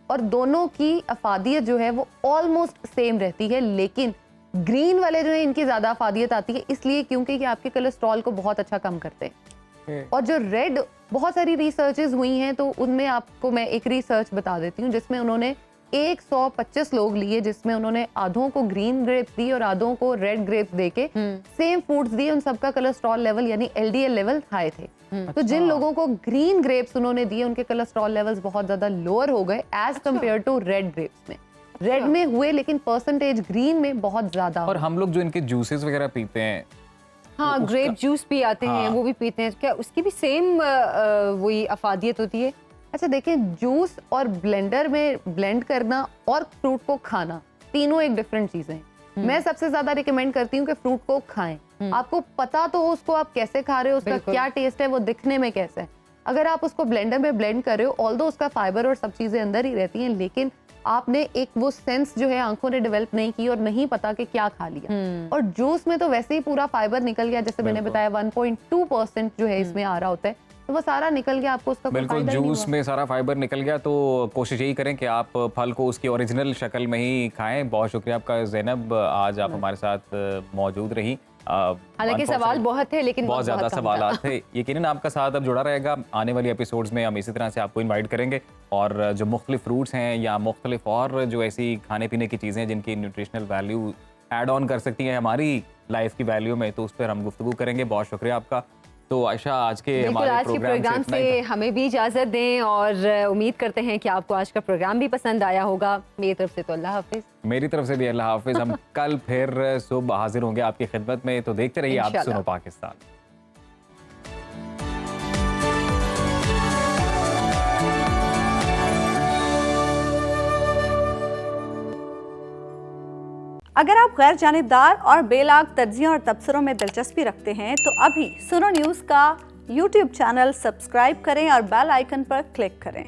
और दोनों की अफादियत जो है वो ऑलमोस्ट सेम रहती है, लेकिन ग्रीन वाले जो है इनकी ज़्यादा अफादियत आती है इसलिए क्योंकि ये आपके कोलेस्ट्रॉल को बहुत अच्छा कम करते हैं। और जो रेड, बहुत सारी रिसर्चेज हुई हैं तो उनमें आपको मैं एक रिसर्च बता देती हूँ जिसमें उन्होंने 125 लोग लिए, जिसमें उन्होंने आधों को ग्रीन ग्रेप्स दी और आधों को रेड ग्रेप्स देके सेम फूड्स दिए। उन सबका कोलेस्ट्रॉल लेवल यानी LDL लेवल हाई थे। तो जिन लोगों को ग्रीन ग्रेप्स उन्होंने दिए उनके कोलेस्ट्रॉल लेवल्स बहुत ज्यादा लोअर हो गए as compare to red grapes में। रेड में हुए लेकिन परसेंटेज ग्रीन में बहुत ज्यादा। और हम लोग जो इनके जूसेस वगैरह पीते हैं, हाँ, ग्रेप जूस भी आते हैं, वो भी पीते हैं, क्या उसकी भी सेम वही अफादियत होती है? अच्छा देखिए, जूस और ब्लेंडर में ब्लेंड करना और फ्रूट को खाना तीनों एक डिफरेंट चीजें हैं। मैं सबसे ज्यादा रिकमेंड करती हूँ कि फ्रूट को खाएं। आपको पता तो हो उसको आप कैसे खा रहे हो, उसका क्या टेस्ट है, वो दिखने में कैसा है। अगर आप उसको ब्लेंडर में ब्लेंड कर रहे हो, ऑल्दो उसका फाइबर और सब चीजें अंदर ही रहती हैं, लेकिन आपने एक वो सेंस जो है आंखों ने डेवलप नहीं की और नहीं पता कि क्या खा लिया। और जूस में तो वैसे ही पूरा फाइबर निकल गया, जैसे मैंने बताया 1.2% जो है इसमें आ रहा होता है, तो वो सारा निकल गया, आपको उसका बिल्कुल जूस में सारा फाइबर निकल गया। तो कोशिश यही करें कि आप फल को उसकी ओरिजिनल शक्ल में ही खाएं। बहुत शुक्रिया आपका ज़ैनब, आज आप हमारे साथ मौजूद रही। हालांकि सवाल बहुत है लेकिन बहुत ज़्यादा सवाल थे। यकीनन आपका साथ अब जुड़ा रहेगा। आने वाली एपिसोड्स में हम इसी तरह से आपको इनवाइट करेंगे और जो मुख्तलिफ फ्रूट्स हैं या मुख्तलिफ और जो ऐसी खाने पीने की चीज़ें जिनकी न्यूट्रिशनल वैल्यू ऐड ऑन कर सकती हैं हमारी लाइफ की वैल्यू में, तो उस पर हम गुफ्तगू करेंगे। बहुत शुक्रिया आपका। तो आयशा, आज के हमारे प्रोग्राम से हमें भी इजाज़त दें और उम्मीद करते हैं कि आपको आज का प्रोग्राम भी पसंद आया होगा। मेरी तरफ से तो अल्लाह हाफिज़। मेरी तरफ से भी अल्लाह हाफिज़। हम कल फिर सुबह हाजिर होंगे आपकी खिदमत में, तो देखते रहिए आप सुनो पाकिस्तान। अगर आप गैर जानिबदार और बेलाग तज्जियों और तबसरों में दिलचस्पी रखते हैं तो अभी सुनो न्यूज़ का YouTube चैनल सब्सक्राइब करें और बेल आइकन पर क्लिक करें।